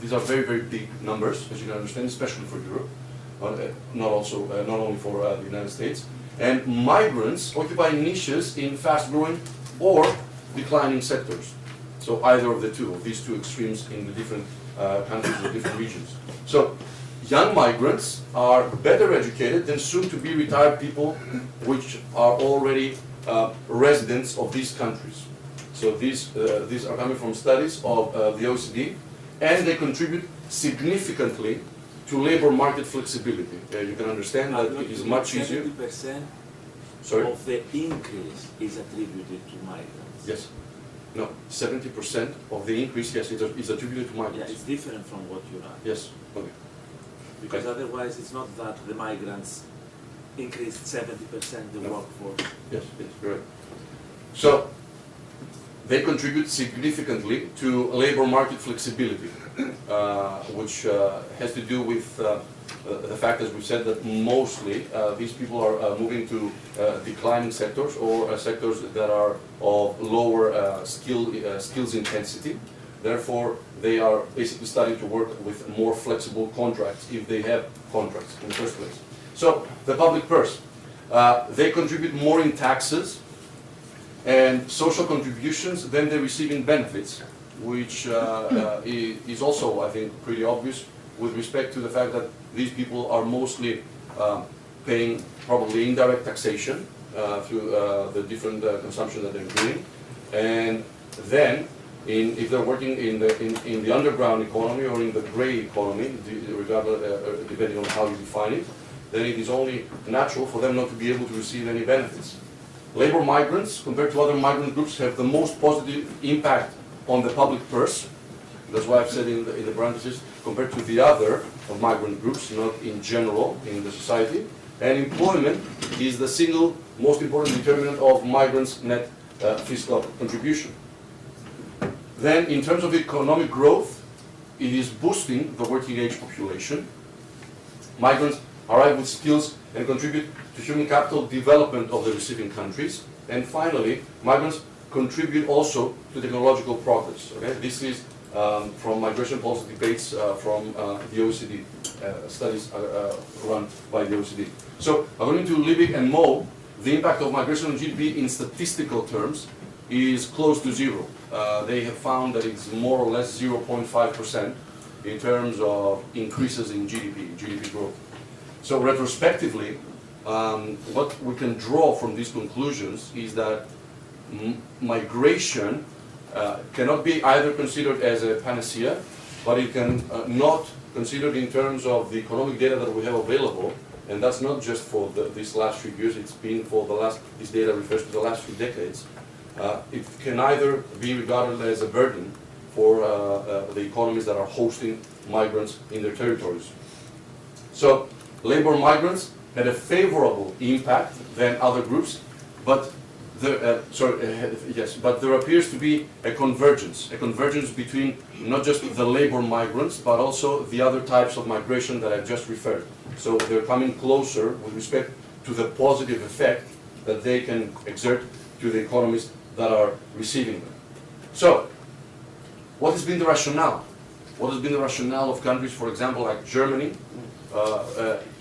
F: very big numbers, as you can understand, especially for Europe, not only for the United States. And migrants occupy niches in fast-growing or declining sectors. So either of these two extremes in the different countries or different regions. So young migrants are better educated than soon-to-be retired people, which are already residents of these countries. So these are coming from studies of the OECD, and they contribute significantly to labor market flexibility. You can understand that it is much easier.
G: 70%
F: Sorry?
G: of the increase is attributed to migrants.
F: Yes. No, 70% of the increase, yes, is attributed to migrants.
G: Yeah, it's different from what you are.
F: Yes. Okay.
G: Because otherwise, it's not that the migrants increased 70% the
F: No.
G: workforce.
F: Yes, correct. So they contribute significantly to labor market flexibility, which has to do with the fact, as we've said, that mostly these people are moving to declining sectors or sectors that are of lower skills intensity. Therefore, they are basically starting to work with more flexible contracts if they have contracts in the first place. So the public purse, they contribute more in taxes and social contributions than they receive in benefits, which is also, I think, pretty obvious with respect to the fact that these people are mostly paying probably indirect taxation through the different consumption that they're doing, and then if they're working in the underground economy or in the gray economy, regardless, depending on how you define it, then it is only natural for them not to be able to receive any benefits. Labor migrants, compared to other migrant groups, have the most positive impact on the public purse. That's why I've said in the parentheses, compared to the other of migrant groups, not in general in the society. And employment is the single most important determinant of migrants' net fiscal contribution. Then, in terms of economic growth, it is boosting the working age population. Migrants arrive with skills and contribute to human capital development of the receiving countries. And finally, migrants contribute also to technological progress. Okay? This is from migration policy debates from the OECD studies run by the OECD. So, according to Liebig and Moe, the impact of migration on GDP in statistical terms is close to zero. They have found that it's more or less 0.5% in terms of increases in GDP growth. So retrospectively, what we can draw from these conclusions is that migration cannot be either considered as a panacea, but it can not considered in terms of the economic data that we have available, and that's not just for these last few years, it's been for the last, this data refers to the last few decades. It can either be regarded as a burden for the economies that are hosting migrants in their territories. So, labor migrants had a favorable impact than other groups, but there, but there appears to be a convergence between not just the labor migrants, but also the other types of migration that I've just referred. So they're coming closer with respect to the positive effect that they can exert to the economies that are receiving them. So, what has been the rationale? What has been the rationale of countries, for example, like Germany,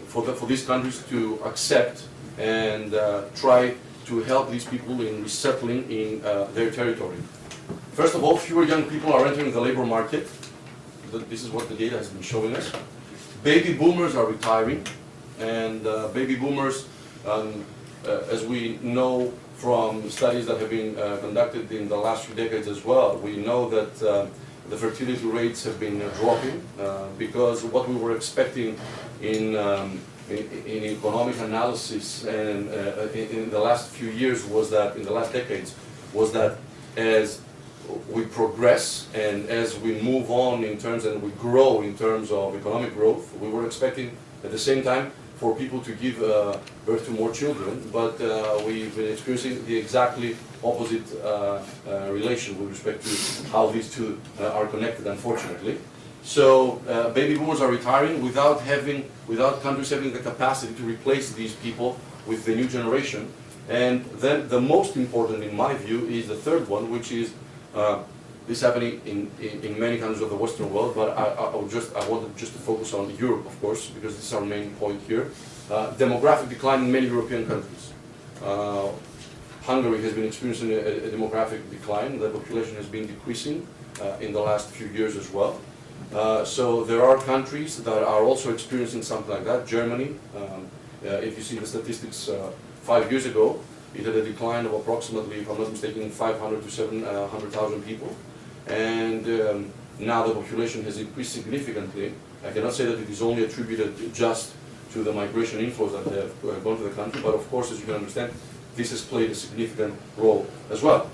F: for these countries to accept and try to help these people in resettling in their territory? First of all, fewer young people are entering the labor market. This is what the data has been showing us. Baby boomers are retiring, and baby boomers, as we know from studies that have been conducted in the last few decades as well, we know that the fertility rates have been dropping because what we were expecting in economic analysis and in the last few years was that, in the last decades, was that as we progress and as we move on in terms and we grow in terms of economic growth, we were expecting at the same time for people to give birth to more children, but we've been experiencing the exactly opposite relation with respect to how these two are connected, unfortunately. So baby boomers are retiring without countries having the capacity to replace these people with the new generation. And then the most important, in my view, is the third one, which is this happening in many countries of the Western world, but I wanted just to focus on Europe, of course, because this is our main point here. Demographic decline in many European countries. Hungary has been experiencing a demographic decline. The population has been decreasing in the last few years as well. So there are countries that are also experiencing something like that. Germany, if you see the statistics 5 years ago, it had a decline of approximately, if I'm not mistaken, 500 to 700,000 people. And now the population has increased significantly. I cannot say that it is only attributed just to the migration inflows that have gone to the country, but of course, as you can understand, this has played a significant role as well.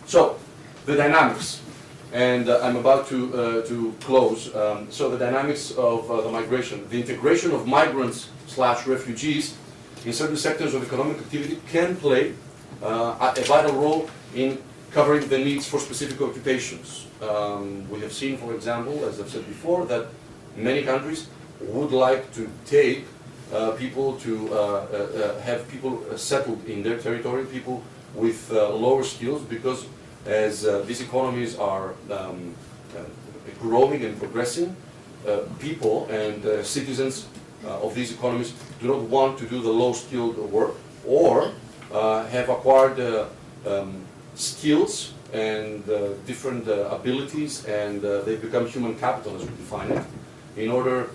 F: So, the dynamics. And I'm about to close. So the dynamics of the migration. The integration of migrants/refugees in certain sectors of economic activity can play a vital role in covering the needs for specific occupations. We have seen, for example, as I've said before, that many countries would like to take people to have people settled in their territory, people with lower skills, because as these economies are growing and progressing, people and citizens of these economies do not want to do the low-skilled work, or have acquired skills and different abilities, and they've become human capital, as we define it, in order,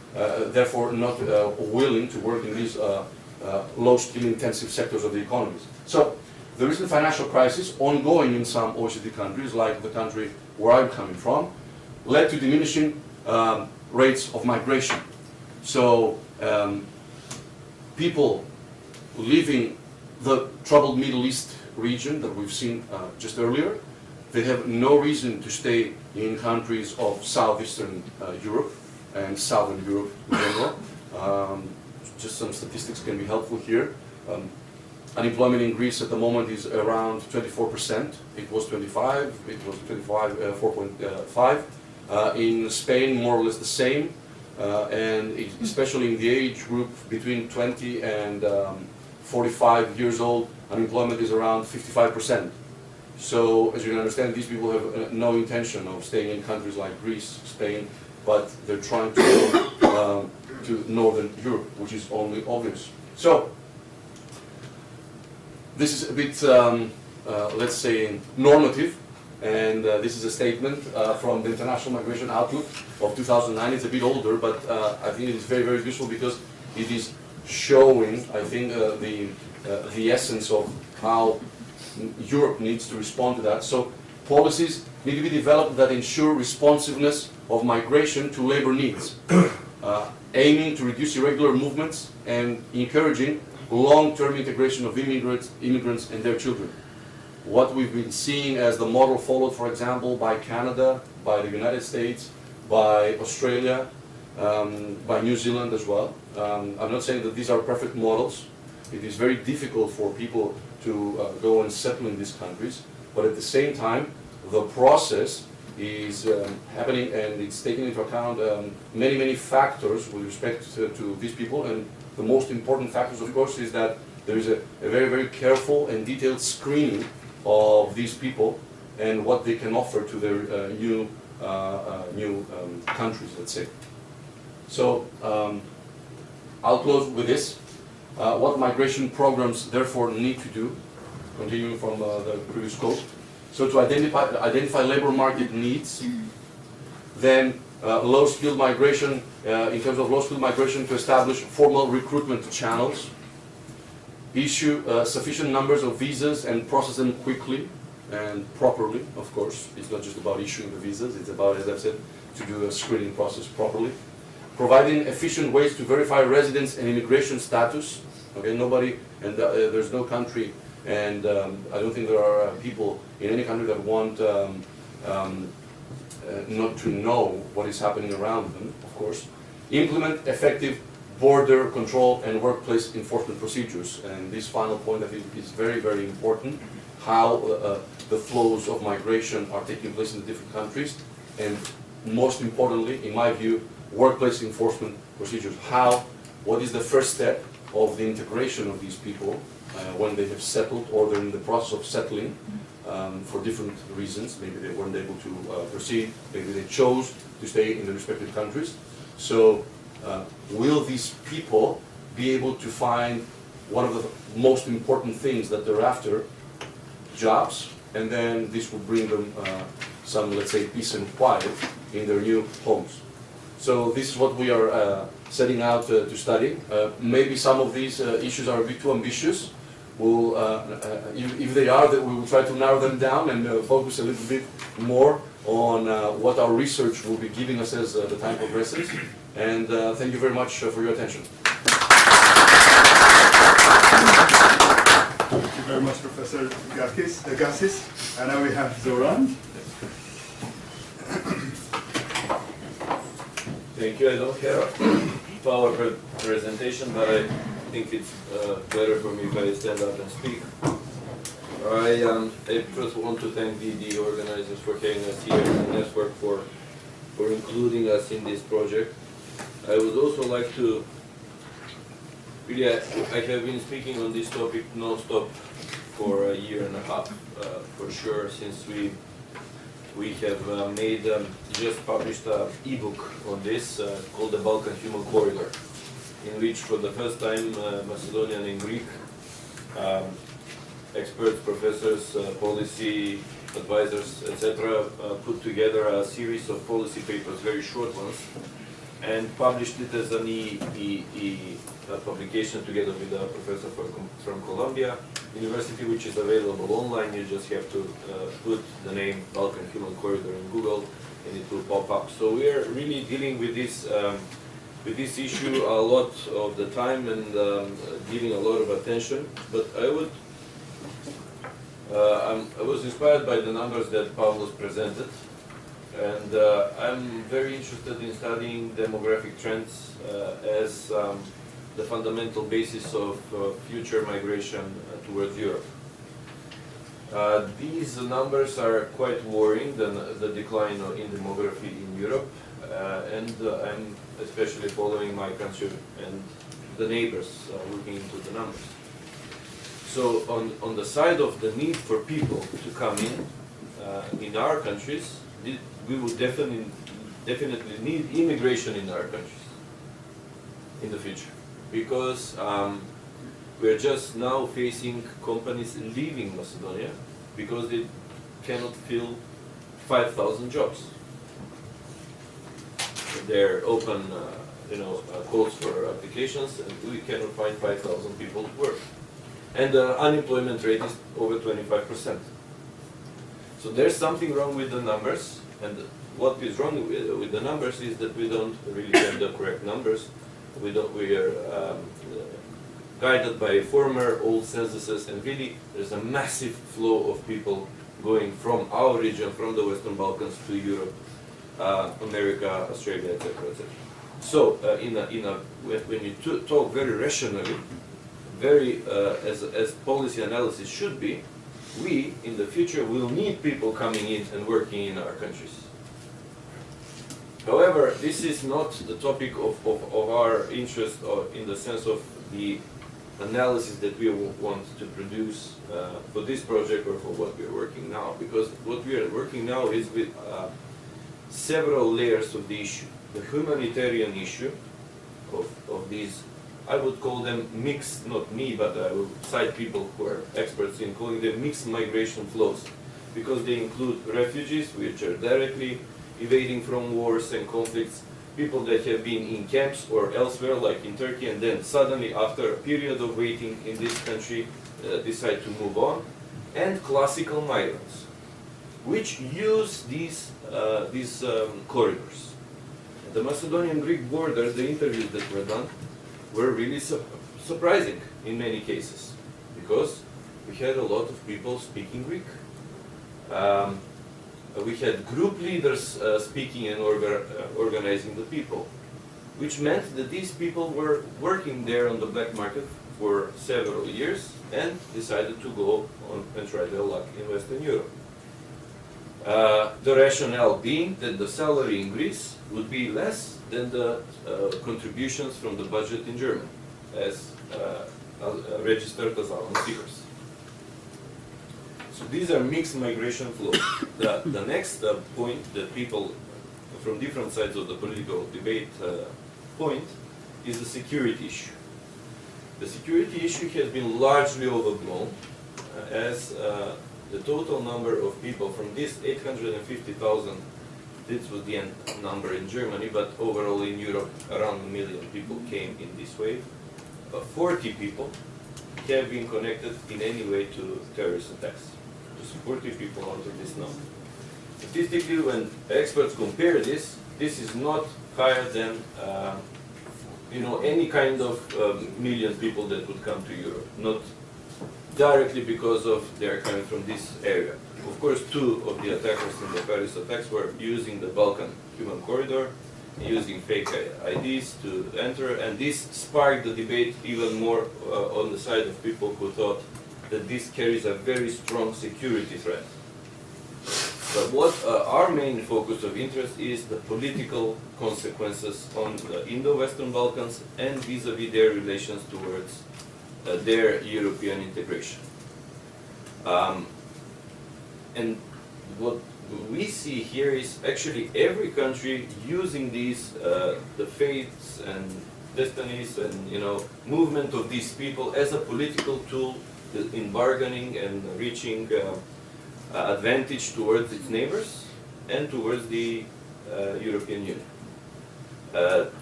F: therefore, not willing to work in these low-skill intensive sectors of the economies. So the recent financial crisis, ongoing in some OECD countries, like the country where I'm coming from, led to diminishing rates of migration. So people leaving the troubled Middle East region that we've seen just earlier, they have no reason to stay in countries of Southeastern Europe and Southern Europe in general. Just some statistics can be helpful here. Unemployment in Greece at the moment is around 24%. It was 25, it was 4.5. In Spain, more or less the same. And especially in the age group between 20 and 45 years old, unemployment is around 55%. So, as you can understand, these people have no intention of staying in countries like Greece, Spain, but they're trying to go to Northern Europe, which is only obvious. So, this is a bit, let's say, normative, and this is a statement from the International Migration Outlook of 2009. It's a bit older, but I think it is very, very useful because it is showing, I think, the essence of how Europe needs to respond to that. So policies need to be developed that ensure responsiveness of migration to labor needs, aiming to reduce irregular movements and encouraging long-term integration of immigrants and their children. What we've been seeing as the model followed, for example, by Canada, by the United States, by Australia, by New Zealand as well. I'm not saying that these are perfect models. It is very difficult for people to go and settle in these countries, but at the same time, the process is happening, and it's taking into account many, many factors with respect to these people. And the most important factors, of course, is that there is a very, very careful and detailed screening of these people and what they can offer to their new countries, let's say. So I'll close with this. What migration programs therefore need to do, continuing from the previous quote. So to identify labor market needs, then low-skilled migration, in terms of low-skilled migration, to establish formal recruitment channels, issue sufficient numbers of visas and process them quickly and properly, of course. It's not just about issuing the visas, it's about, as I've said, to do a screening process properly. Providing efficient ways to verify residence and immigration status. Okay, nobody, and there's no country, and I don't think there are people in any country that want not to know what is happening around them, of course. Implement effective border control and workplace enforcement procedures. And this final point, I think, is very, very important. How the flows of migration are taking place in the different countries, and most importantly, in my view, workplace enforcement procedures. What is the first step of the integration of these people when they have settled or they're in the process of settling for different reasons. Maybe they weren't able to proceed, maybe they chose to stay in the respective countries. So will these people be able to find one of the most important things that they're after, jobs, and then this will bring them some, let's say, peace and quiet in their new homes. So this is what we are setting out to study. Maybe some of these issues are a bit too ambitious. We'll, if they are, we will try to narrow them down and focus a little bit more on what our research will be giving us as the time progresses. And thank you very much for your attention.
D: Thank you very much, Professor Gkasis. And now we have Zoran.
H: Thank you. I don't have a PowerPoint presentation, but I think it's better for me if I stand up and speak. I first want to thank the organizers for having us here and the network for including us in this project. I would also like to really, I have been speaking on this topic non-stop for a year and a half, for sure, since we have just published an ebook on this called the Balkan Human Corridor, in which for the first time Macedonian and Greek experts, professors, policy advisors, etc. Put together a series of policy papers, very short ones, and published it as an publication together with a professor from Columbia University, which is available online. You just have to put the name Balkan Human Corridor in Google and it will pop up. So we are really dealing with this issue a lot of the time and giving a lot of attention. But I was inspired by the numbers that Pavlos presented, and I'm very interested in studying demographic trends as the fundamental basis of future migration towards Europe. These numbers are quite worrying, the decline in demography in Europe, and I'm especially following my country and the neighbors looking into the numbers. So on the side of the need for people to come in our countries, we would definitely need immigration in our countries in the future, because we're just now facing companies leaving Macedonia because they cannot fill 5,000 jobs. They're open, calls for applications, and we cannot find 5,000 people to work. And the unemployment rate is over 25%. So there's something wrong with the numbers, and what is wrong with the numbers is that we don't really have the correct numbers. We are guided by former old censuses, and really there's a massive flow of people going from our region, from the Western Balkans to Europe, America, Australia, etc., etc. So when you talk very rationally, as policy analysis should be, we in the future will need people coming in and working in our countries. However, this is not the topic of our interest, or in the sense of the analysis that we want to produce for this project or for what we are working now, because what we are working now is with several layers of the issue. The humanitarian issue of these, I would call them mixed, not me, but I will cite people who are experts in calling them mixed migration flows, because they include refugees, which are directly evading from wars and conflicts, people that have been in camps or elsewhere, like in Turkey, and then suddenly, after a period of waiting in this country, decide to move on, and classical migrants, which use these corridors. The Macedonian-Greek border, the interviews that were done, were really surprising in many cases, because we had a lot of people speaking Greek. We had group leaders speaking and organizing the people, which meant that these people were working there on the black market for several years and decided to go on and try their luck in Western Europe. The rationale being that the salary in Greece would be less than the contributions from the budget in Germany, as registered as asylum seekers. So these are mixed migration flows. The next point that people from different sides of the political debate point is the security issue. The security issue has been largely overblown, as the total number of people from this 850,000, this was the end number in Germany, but overall in Europe around 1 million people came in this wave. 40 people have been connected in any way to terrorist attacks. Just 40 people out of this number. Statistically, when experts compare this, this is not higher than any kind of million people that would come to Europe. Not directly because of they are coming from this area. Of course, 2 of the attackers in the Paris attacks were using the Balkan Human Corridor, using fake IDs to enter, and this sparked the debate even more on the side of people who thought that this carries a very strong security threat. But what our main focus of interest is the political consequences on the Indo-Western Balkans and vis-à-vis their relations towards their European integration. And what we see here is actually every country using these, the fates and destinies and movement of these people as a political tool in bargaining and reaching advantage towards its neighbors and towards the European Union.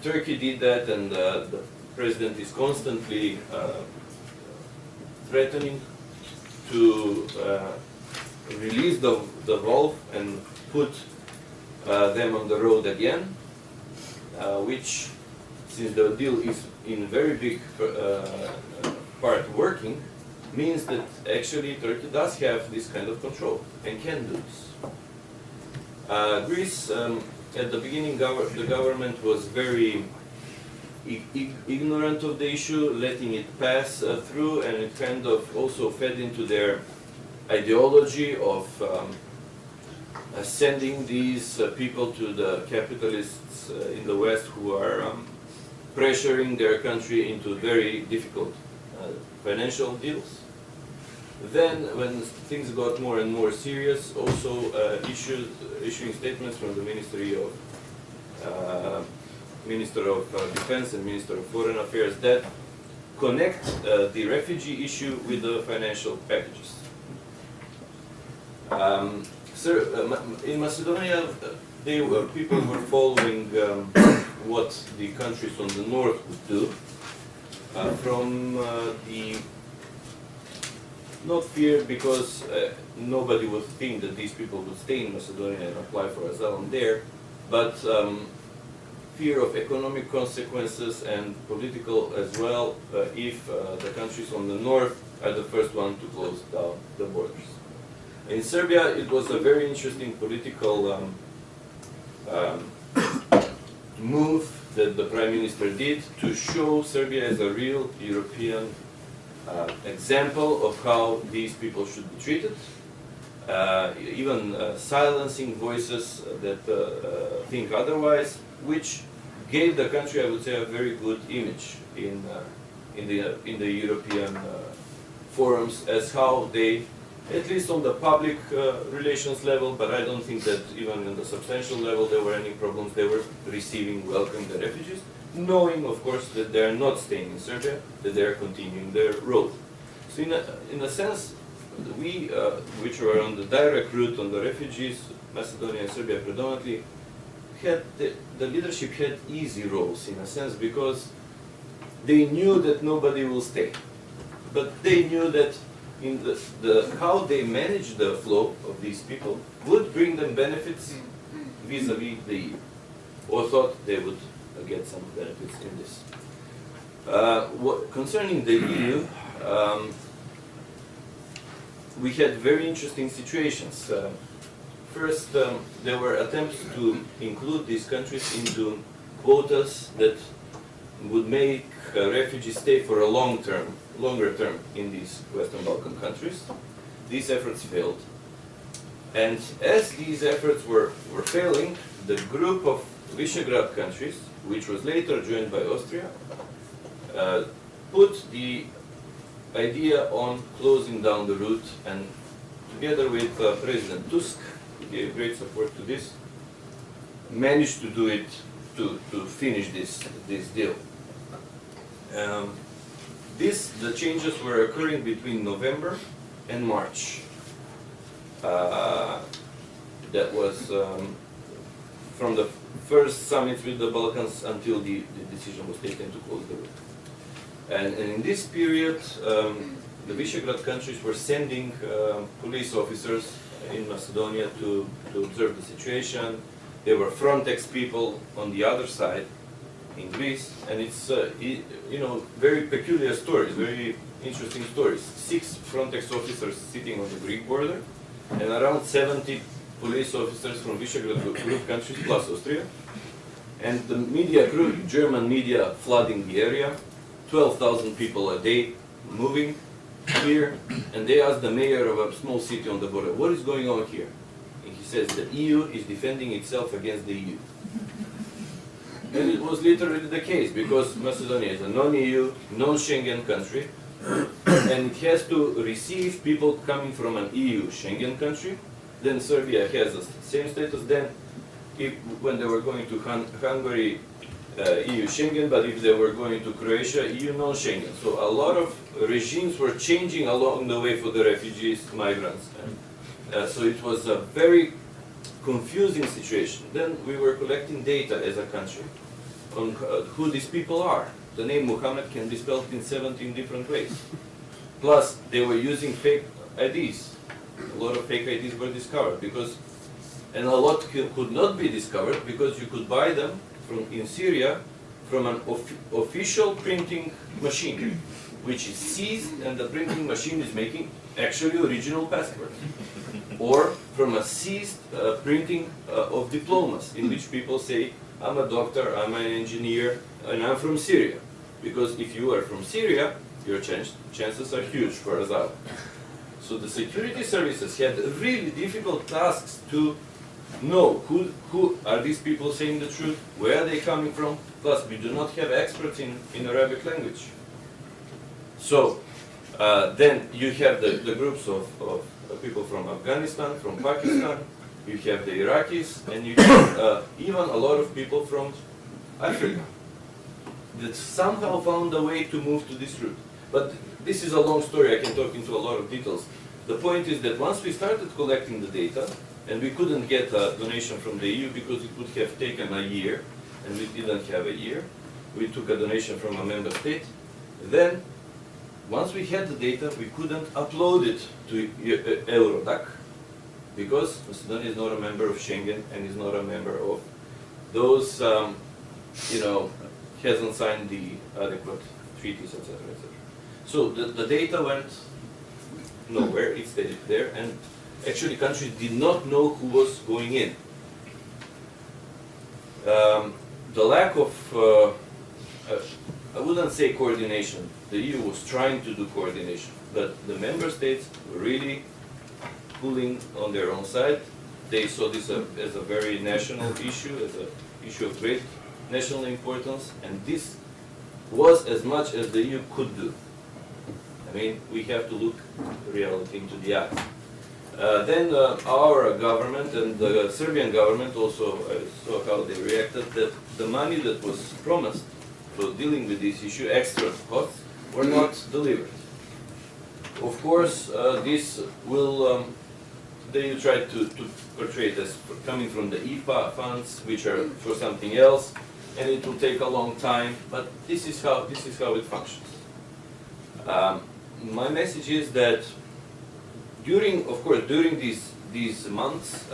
H: Turkey did that, and the president is constantly threatening to release the valve and put them on the road again, which, since the deal is in very big part working, means that actually Turkey does have this kind of control and can do this. Greece, at the beginning, the government was very ignorant of the issue, letting it pass through, and it kind of also fed into their ideology of sending these people to the capitalists in the West who are pressuring their country into very difficult financial deals. Then, when things got more and more serious, also issuing statements from the Minister of Defense and Minister of Foreign Affairs that connect the refugee issue with the financial packages. In Macedonia, people were following what the countries on the north would do from the not fear, because nobody would think that these people would stay in Macedonia and apply for asylum there, but fear of economic consequences and political as well if the countries on the north are the first one to close down the borders. In Serbia, it was a very interesting political move that the Prime Minister did to show Serbia as a real European example of how these people should be treated, even silencing voices that think otherwise, which gave the country, I would say, a very good image in the European forums as how they, at least on the public relations level, but I don't think that even on the substantial level there were any problems. They were receiving, welcoming the refugees, knowing, of course, that they are not staying in Serbia, that they are continuing their road. So in a sense, we, which were on the direct route on the refugees, Macedonia and Serbia predominantly, had the leadership had easy roles in a sense, because they knew that nobody will stay. But they knew that in how they manage the flow of these people would bring them benefits vis-a-vis the EU, or thought they would get some benefits in this. Concerning the EU, we had very interesting situations. First, there were attempts to include these countries into quotas that would make refugees stay for a longer term in these Western Balkan countries. These efforts failed. And as these efforts were failing, the group of Visegrad countries, which was later joined by Austria, put the idea on closing down the route, and together with President Tusk, who gave great support to this, managed to do it, to finish this deal. The changes were occurring between November and March. That was from the first summit with the Balkans until the decision was taken to close the route. And in this period, the Visegrad countries were sending police officers in Macedonia to observe the situation. There were Frontex people on the other side in Greece, and it's very peculiar stories, very interesting stories. 6 Frontex officers sitting on the Greek border, and around 70 police officers from Visegrad group countries plus Austria, and the media German media flooding the area, 12,000 people a day moving, here, and they asked the mayor of a small city on the border, what is going on here? And he says the EU is defending itself against the EU. And it was literally the case, because Macedonia is a non-EU, non-Schengen country, and it has to receive people coming from an EU Schengen country. Then Serbia has the same status. Then, when they were going to Hungary, EU Schengen, but if they were going to Croatia, EU non-Schengen. So a lot of regimes were changing along the way for the refugees, migrants. And, so it was a very confusing situation. Then we were collecting data as a country on who these people are. The name Muhammad can be spelled in 17 different ways. Plus, they were using fake IDs. A lot of fake IDs were discovered because, and a lot could not be discovered because you could buy them in Syria from an official printing machine, which is seized, and the printing machine is making actually original passports. Or from a seized printing of diplomas, in which people say, I'm a doctor, I'm an engineer, and I'm from Syria. Because if you are from Syria, your chances are huge for asylum. So the security services had really difficult tasks to know who are these people saying the truth, where are they coming from. Plus, we do not have experts in Arabic language. So then you have the groups of people from Afghanistan, from Pakistan, you have the Iraqis, and you have even a lot of people from Africa that somehow found a way to move to this route. But this is a long story, I can talk into a lot of details. The point is that once we started collecting the data, and we couldn't get a donation from the EU because it would have taken a year, and we didn't have a year. We took a donation from a member state. Then, once we had the data, we couldn't upload it to Eurodac because Macedonia is not a member of Schengen and is not a member of those, hasn't signed the adequate treaties, etc., etc. So the data went nowhere, it stayed there, and actually countries did not know who was going in. The lack of, I wouldn't say coordination, the EU was trying to do coordination, but the member states were really pulling on their own side. They saw this as a very national issue, as an issue of great national importance, and this was as much as the EU could do. I mean, we have to look reality into the eyes. Then our government and the Serbian government also saw how they reacted, that the money that was promised for dealing with this issue, extra costs, were not delivered. Of course, this will, they tried to portray it as coming from the IPA funds, which are for something else, and it will take a long time, but this is how it functions. My message is that during these months,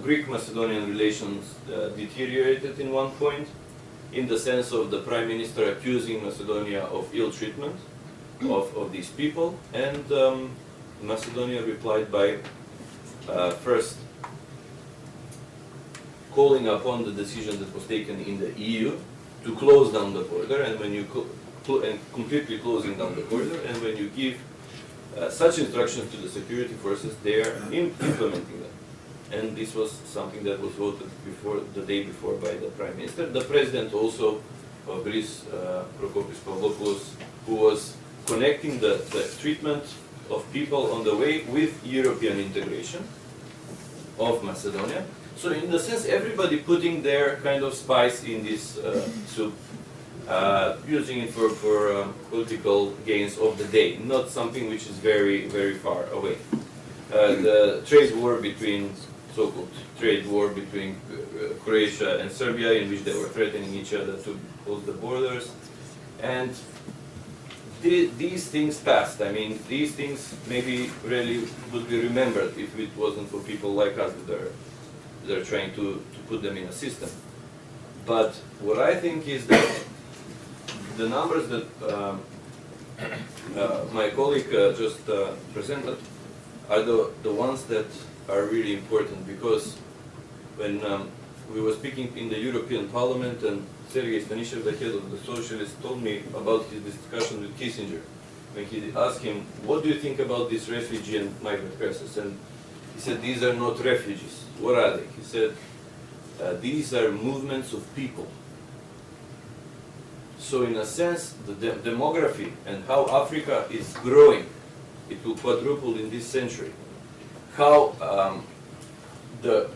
H: Greek-Macedonian relations deteriorated in one point, in the sense of the Prime Minister accusing Macedonia of ill treatment of these people, and Macedonia replied by first calling upon the decision that was taken in the EU to close down the border, and when you completely closing down the border, and when you give such instructions to the security forces, they are implementing them. And this was something that was voted the day before by the Prime Minister. The President also of Greece, Pavlos, who was connecting the treatment of people on the way with European integration of Macedonia. So in the sense, everybody putting their kind of spice in this soup, using it for political gains of the day, not something which is very, very far away. The trade war between, so-called trade war between Croatia and Serbia, in which they were threatening each other to close the borders, and these things passed. I mean, these things maybe really would be remembered if it wasn't for people like us that they're trying to put them in a system. But what I think is that the numbers that my colleague just presented are the ones that are really important, because when we were speaking in the European Parliament, and Sergei Stanishev, the head of the Socialists, told me about his discussion with Kissinger. When he asked him, what do you think about this refugee and migrant crisis? And he said, these are not refugees. What are they? He said, these are movements of people. So in a sense, the demography and how Africa is growing, it will quadruple in this century. How the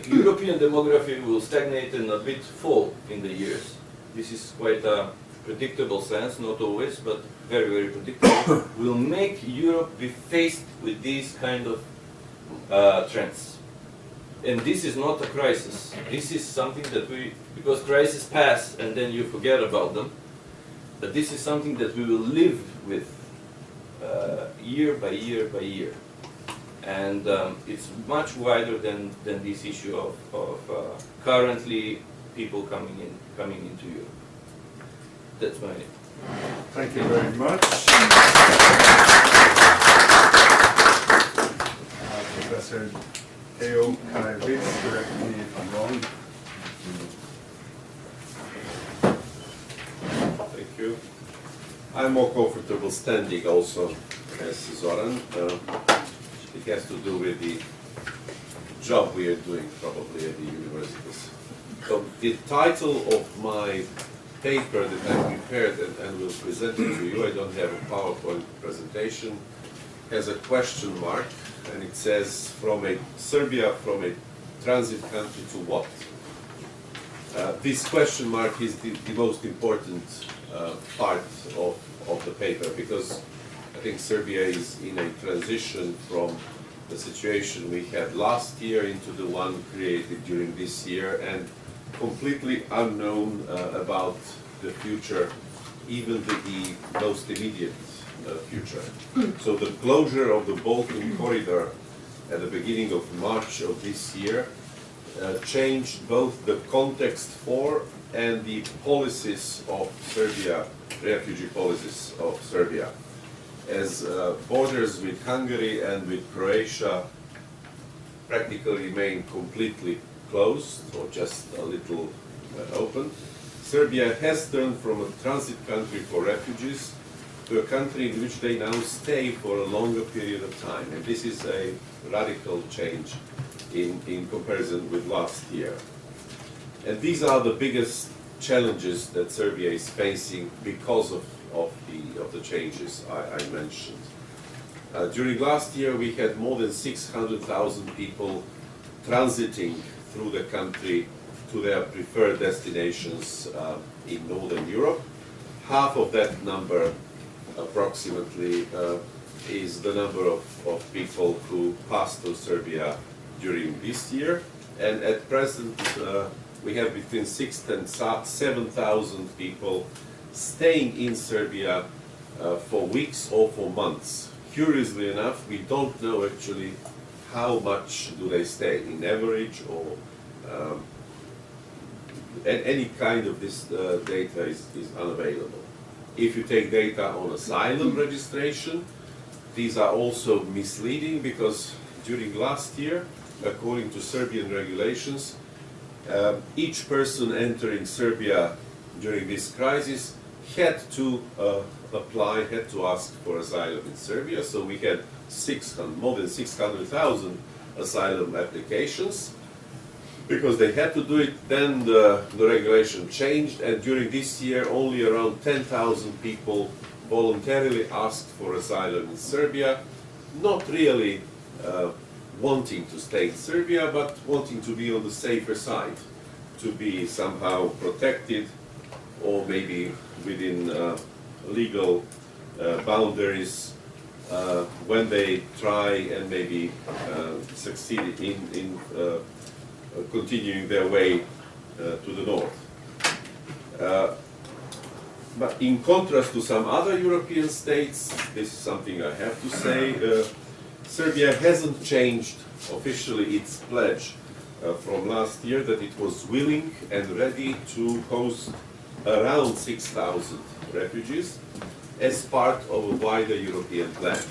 H: European demography will stagnate and a bit fall in the years. This is quite a predictable sense, not always, but very, very predictable, will make Europe be faced with these kind of trends. And this is not a crisis. This is something that because crises pass and then you forget about them, but this is something that we will live with year by year by year. And it's much wider than this issue of currently people coming into Europe. That's my name.
D: Thank you very much. Professor Teokarevic, correct me if I'm wrong.
I: Thank you. I'm more comfortable standing also as Zoran. It has to do with the job we are doing probably at the universities. So the title of my paper that I prepared and will present it to you, I don't have a PowerPoint presentation, has a question mark, and it says Serbia from a transit country to what? This question mark is the most important part of the paper, because I think Serbia is in a transition from the situation we had last year into the one created during this year, and completely unknown about the future, even the most immediate future. So the closure of the Balkan corridor at the beginning of March of this year changed both the context for and the policies of Serbia, refugee policies of Serbia. As borders with Hungary and with Croatia practically remain completely closed or just a little open, Serbia has turned from a transit country for refugees to a country in which they now stay for a longer period of time. And this is a radical change in comparison with last year. And these are the biggest challenges that Serbia is facing because of the changes I mentioned. During last year, we had more than 600,000 people transiting through the country to their preferred destinations in Northern Europe. Half of that number, approximately, is the number of people who passed through Serbia during this year. And at present, we have between 6,000 and 7,000 people staying in Serbia for weeks or for months. Curiously enough, we don't know actually how much do they stay in average, or any kind of this data is unavailable. If you take data on asylum registration, these are also misleading, because during last year, according to Serbian regulations, each person entering Serbia during this crisis had to apply, had to ask for asylum in Serbia. So we had more than 600,000 asylum applications. Because they had to do it, then the regulation changed, and during this year only around 10,000 people voluntarily asked for asylum in Serbia, not really wanting to stay in Serbia, but wanting to be on the safer side, to be somehow protected, or maybe within legal boundaries when they try and maybe succeed in continuing their way to the north. But in contrast to some other European states, this is something I have to say, Serbia hasn't changed officially its pledge from last year that it was willing and ready to host around 6,000 refugees as part of a wider European plan.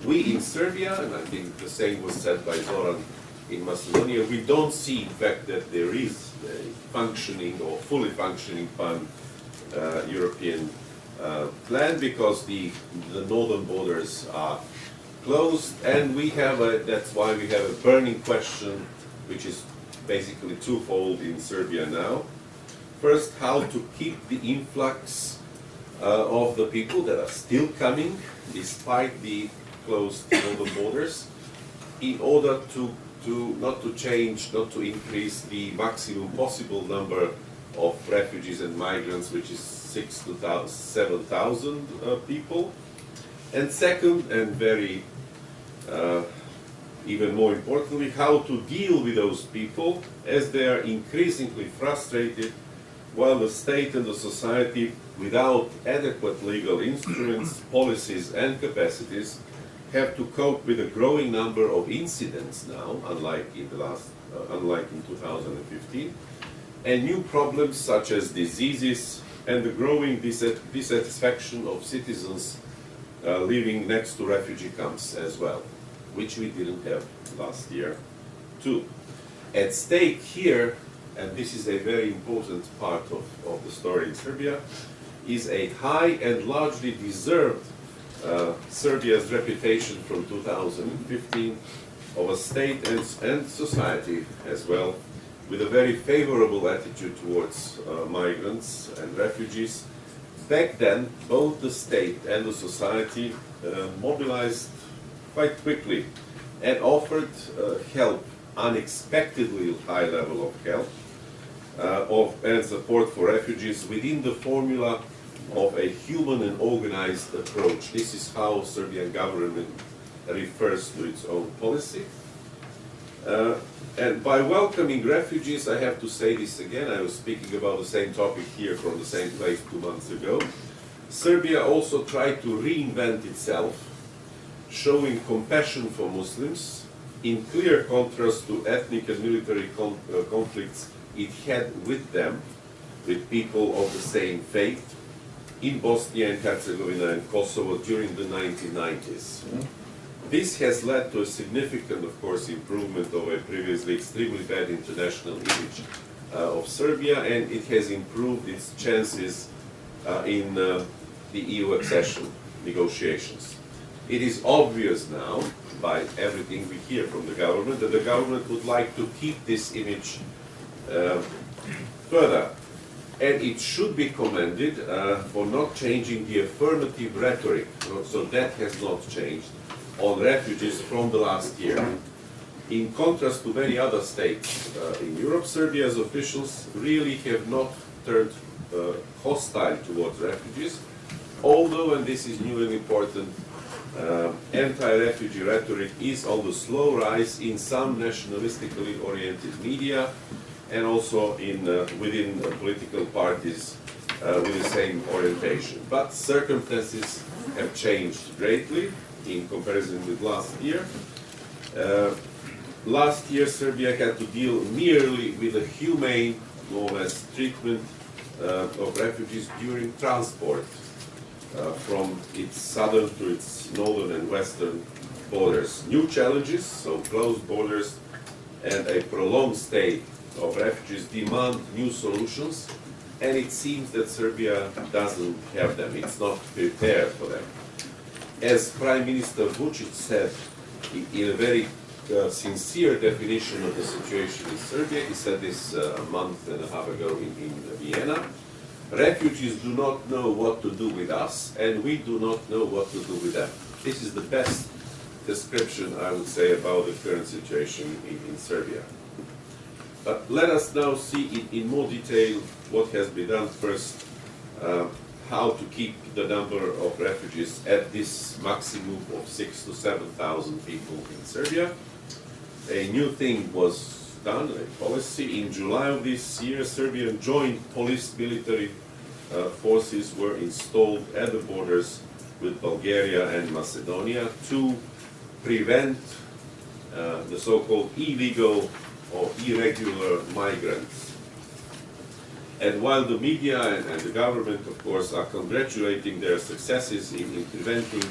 I: We in Serbia, and I think the same was said by Zoran in Macedonia, we don't see, in fact, that there is a functioning or fully functioning pan-European plan, because the northern borders are closed, and we have that's why we have a burning question, which is basically twofold in Serbia now. First, how to keep the influx of the people that are still coming, despite the closed northern borders, in order to not to change, not to increase the maximum possible number of refugees and migrants, which is 6,000 to 7,000 people. And second, and very even more importantly, how to deal with those people as they are increasingly frustrated, while the state and the society, without adequate legal instruments, policies and capacities, have to cope with a growing number of incidents now, unlike in 2015, and new problems such as diseases and the growing dissatisfaction of citizens living next to refugee camps as well, which we didn't have last year too. At stake here, and this is a very important part of the story in Serbia, is a high and largely deserved Serbia's reputation from 2015 of a state and society as well, with a very favorable attitude towards migrants and refugees. Back then, both the state and the society mobilized quite quickly and offered help, unexpectedly high level of help, and support for refugees within the formula of a human and organized approach. This is how Serbian government refers to its own policy. And by welcoming refugees, I have to say this again, I was speaking about the same topic here from the same place 2 months ago. Serbia also tried to reinvent itself, showing compassion for Muslims, in clear contrast to ethnic and military conflicts it had with them, with people of the same faith, in Bosnia and Herzegovina and Kosovo during the 1990s. This has led to a significant, of course, improvement of a previously extremely bad international image of Serbia, and it has improved its chances in the EU accession negotiations. It is obvious now, by everything we hear from the government, that the government would like to keep this image further. And it should be commended for not changing the affirmative rhetoric, so that has not changed, on refugees from the last year. In contrast to many other states in Europe, Serbia's officials really have not turned hostile towards refugees, although, and this is new and important, anti-refugee rhetoric is on the slow rise in some nationalistically oriented media, and also within political parties with the same orientation. But circumstances have changed greatly in comparison with last year. Last year, Serbia had to deal merely with a humane, more or less, treatment of refugees during transport from its southern to its northern and western borders. New challenges, so closed borders and a prolonged stay of refugees demand new solutions, and it seems that Serbia doesn't have them. It's not prepared for them. As Prime Minister Vučić said in a very sincere definition of the situation in Serbia, he said this a month and a half ago in Vienna, refugees do not know what to do with us, and we do not know what to do with them. This is the best description, I would say, about the current situation in Serbia. But let us now see in more detail what has been done first, how to keep the number of refugees at this maximum of 6,000 to 7,000 people in Serbia. A new thing was done, a policy. In July of this year, Serbian joint police-military forces were installed at the borders with Bulgaria and Macedonia to prevent the so-called illegal or irregular migrants. And while the media and the government, of course, are congratulating their successes in preventing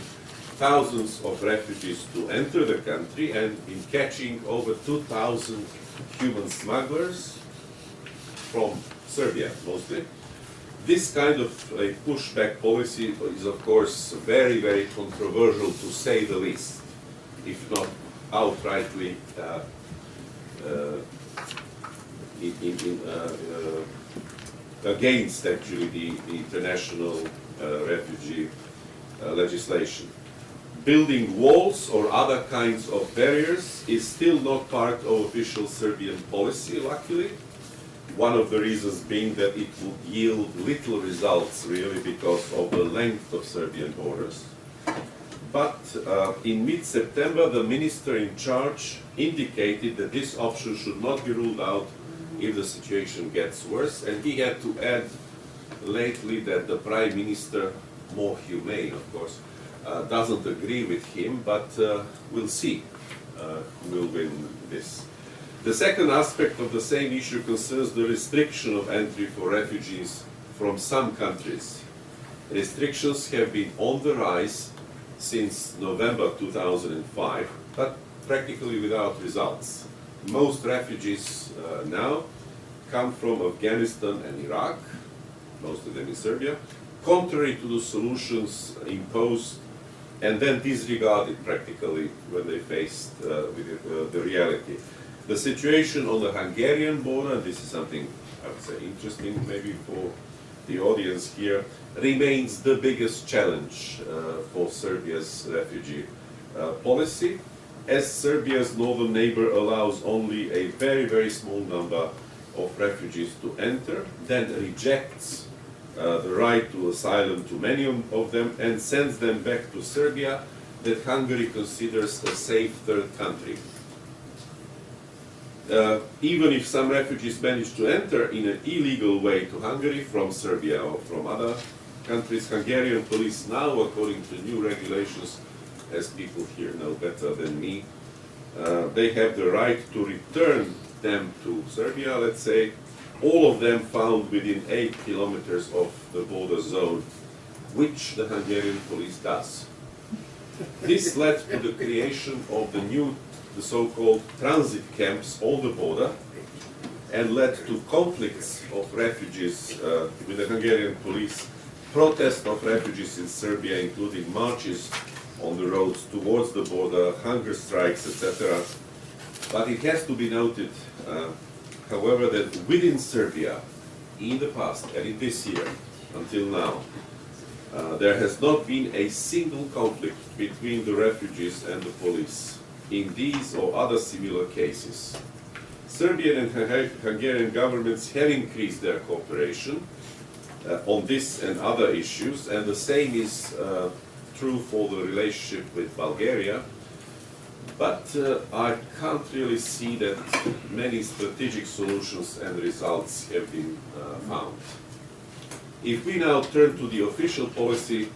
I: thousands of refugees to enter the country and in catching over 2,000 human smugglers from Serbia mostly. This kind of a pushback policy is of course very, very controversial to say the least, if not outrightly against actually the international refugee legislation. Building walls or other kinds of barriers is still not part of official Serbian policy, luckily. One of the reasons being that it would yield little results really because of the length of Serbian borders. But in mid-September, the minister in charge indicated that this option should not be ruled out if the situation gets worse, and he had to add lately that the prime minister, more humane of course, doesn't agree with him, but we'll see who will win this. The second aspect of the same issue concerns the restriction of entry for refugees from some countries. Restrictions have been on the rise since November 2005, but practically without results. Most refugees now come from Afghanistan and Iraq, most of them in Serbia, contrary to the solutions imposed and then disregarded practically when they faced with the reality. The situation on the Hungarian border, and this is something I would say interesting maybe for the audience here, remains the biggest challenge for Serbia's refugee policy, as Serbia's northern neighbor allows only a very, very small number of refugees to enter, then rejects the right to asylum to many of them and sends them back to Serbia, that Hungary considers a safe third country. Even if some refugees manage to enter in an illegal way to Hungary from Serbia or from other countries, Hungarian police now, according to new regulations, as people here know better than me, they have the right to return them to Serbia, let's say, all of them found within 8 kilometers of the border zone, which the Hungarian police does. This led to the creation of the so-called transit camps on the border, and led to conflicts of refugees with the Hungarian police, protests of refugees in Serbia, including marches on the roads towards the border, hunger strikes, etc. But it has to be noted, however, that within Serbia, in the past and in this year, until now, there has not been a single conflict between the refugees and the police in these or other similar cases. Serbian and Hungarian governments have increased their cooperation on this and other issues, and the same is true for the relationship with Bulgaria. But I can't really see that many strategic solutions and results have been found. If we now turn to the official policy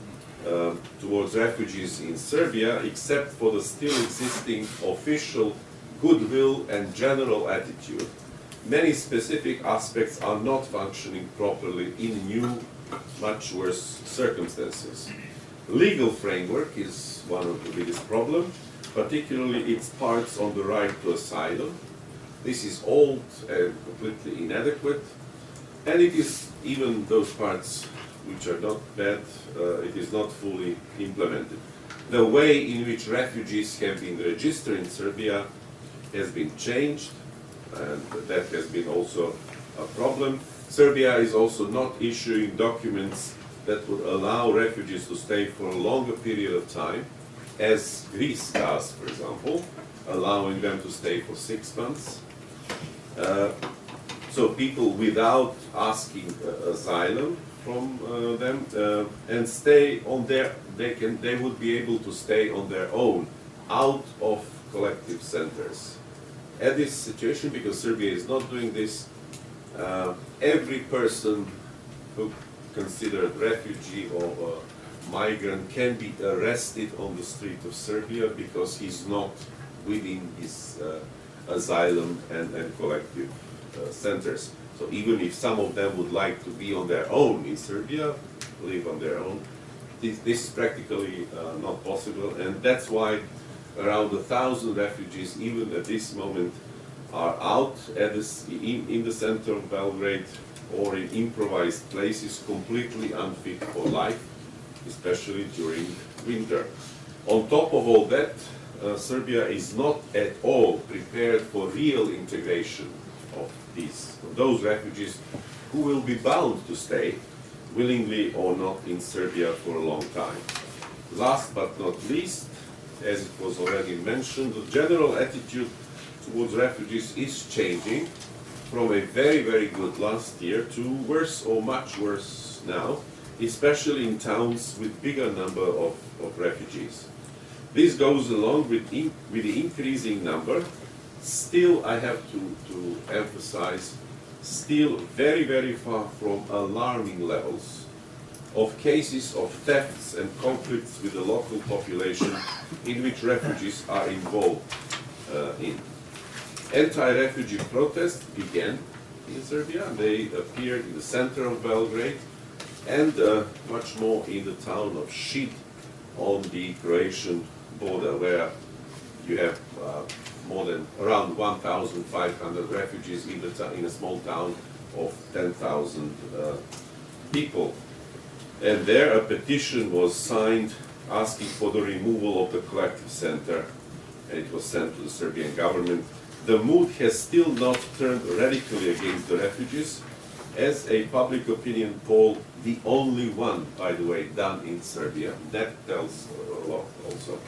I: towards refugees in Serbia, except for the still existing official goodwill and general attitude, many specific aspects are not functioning properly in new, much worse circumstances. Legal framework is one of the biggest problems, particularly its parts on the right to asylum. This is old and completely inadequate, and it is even those parts which are not bad, it is not fully implemented. The way in which refugees have been registered in Serbia has been changed, and that has been also a problem. Serbia is also not issuing documents that would allow refugees to stay for a longer period of time, as Greece does, for example, allowing them to stay for 6 months. So people without asking asylum from them and stay on their, they would be able to stay on their own, out of collective centers. At this situation, because Serbia is not doing this, every person who considered refugee or migrant can be arrested on the street of Serbia because he's not within his asylum and collective centers. So even if some of them would like to be on their own in Serbia, live on their own, this is practically not possible, and that's why around 1,000 refugees, even at this moment, are out at in the center of Belgrade or in improvised places, completely unfit for life, especially during winter. On top of all that, Serbia is not at all prepared for real integration of those refugees who will be bound to stay, willingly or not, in Serbia for a long time. Last but not least, as it was already mentioned, the general attitude towards refugees is changing from a very, very good last year to worse or much worse now, especially in towns with bigger number of refugees. This goes along with the increasing number. Still, I have to emphasize, still very, very far from alarming levels of cases of thefts and conflicts with the local population in which refugees are involved in. Anti-refugee protests began in Serbia. They appeared in the center of Belgrade and much more in the town of Šid on the Croatian border, where you have more than around 1,500 refugees in a small town of 10,000 people. And there a petition was signed asking for the removal of the collective center, and it was sent to the Serbian government. The mood has still not turned radically against the refugees, as a public opinion poll, the only one, by the way, done in Serbia, that tells a lot also.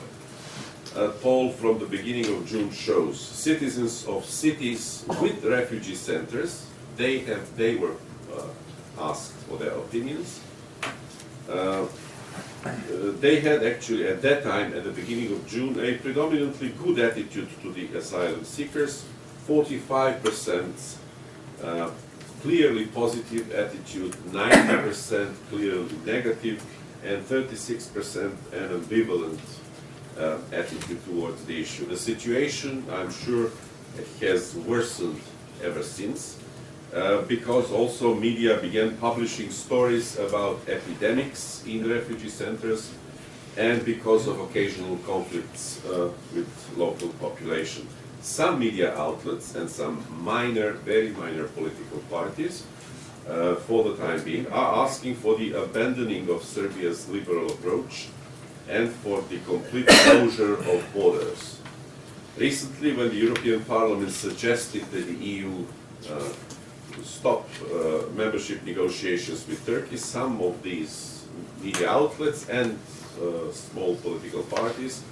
I: A poll from the beginning of June shows citizens of cities with refugee centers, they were asked for their opinions. They had actually at that time, at the beginning of June, a predominantly good attitude to the asylum seekers, 45% clearly positive attitude, 90% clearly negative, and 36% an ambivalent attitude towards the issue. The situation, I'm sure, has worsened ever since, because also media began publishing stories about epidemics in refugee centers, and because of occasional conflicts with local population. Some media outlets and some minor, very minor political parties, for the time being, are asking for the abandoning of Serbia's liberal approach and for the complete closure of borders. Recently, when the European Parliament suggested that the EU stop membership negotiations with Turkey, some of these media outlets and small political parties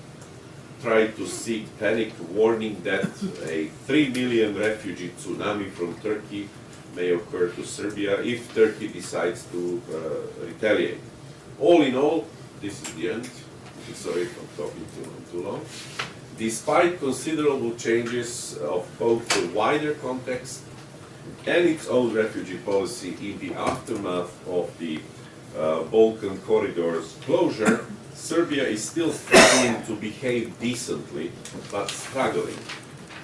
I: tried to seek panic, warning that a 3 million refugee tsunami from Turkey may occur to Serbia if Turkey decides to retaliate. All in all, this is the end. Sorry if I'm talking too long. Despite considerable changes of both the wider context and its own refugee policy in the aftermath of the Balkan corridor's closure, Serbia is still struggling to behave decently, but struggling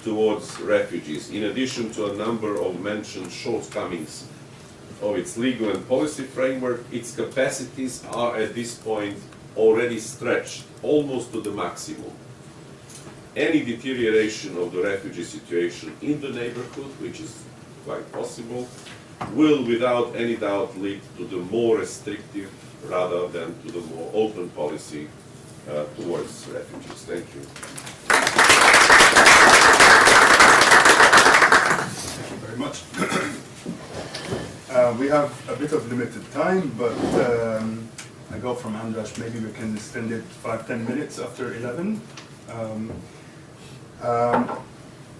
I: towards refugees. In addition to a number of mentioned shortcomings of its legal and policy framework, its capacities are at this point already stretched almost to the maximum. Any deterioration of the refugee situation in the neighborhood, which is quite possible, will without any doubt lead to the more restrictive rather than to the more open policy towards refugees. Thank you.
D: Thank you very much. We have a bit of limited time, but I go from Andras. Maybe we can extend it 5-10 minutes after 11.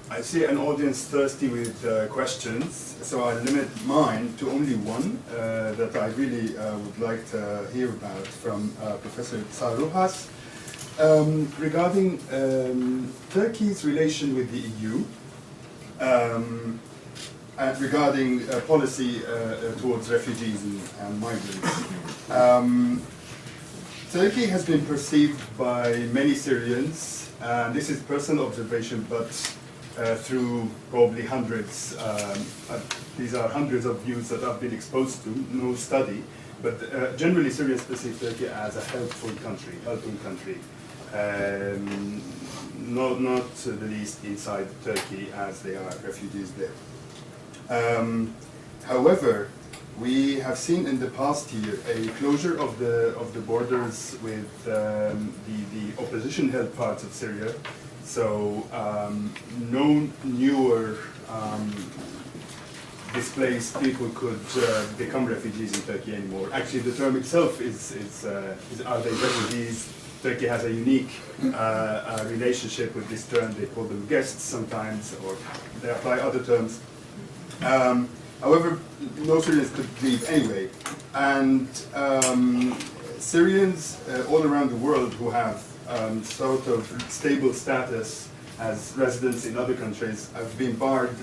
D: I see an audience thirsty with questions, so I limit mine to only one that I really would like to hear about from Professor Tsarouhas regarding Turkey's relation with the EU and regarding policy towards refugees and migrants. Turkey has been perceived by many Syrians, and this is personal observation, but through probably hundreds, these are hundreds of views that I've been exposed to, no study, But generally, Syrians perceive Turkey as a helpful country, helping country. Not the least inside Turkey, as they are refugees there. However, we have seen in the past year a closure of the borders with the opposition-held parts of Syria. So no newer displaced people could become refugees in Turkey anymore. Actually, the term itself is are they refugees? Turkey has a unique relationship with this term. They call them guests sometimes, or they apply other terms. However, no Syrians could leave anyway. And Syrians all around the world who have sort of stable status as residents in other countries have been barred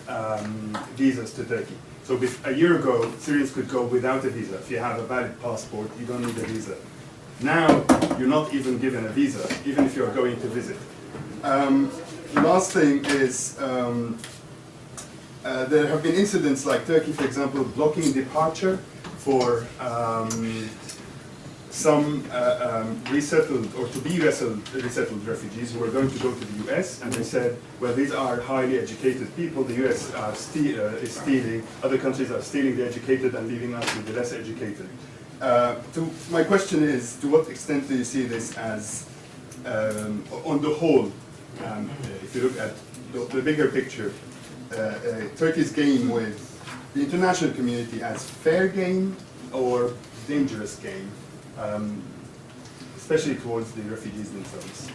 D: visas to Turkey. So a year ago, Syrians could go without a visa. If you have a valid passport, you don't need a visa. Now, you're not even given a visa, even if you're going to visit. The last thing is, there have been incidents like Turkey, for example, blocking departure for some resettled or to be resettled refugees who were going to go to the US, and they said, well, these are highly educated people, the US is stealing, other countries are stealing the educated and leaving us with the less educated. My question is, to what extent do you see this as, on the whole, if you look at the bigger picture, Turkey's game with the international community as fair game or dangerous game, especially towards the refugees themselves?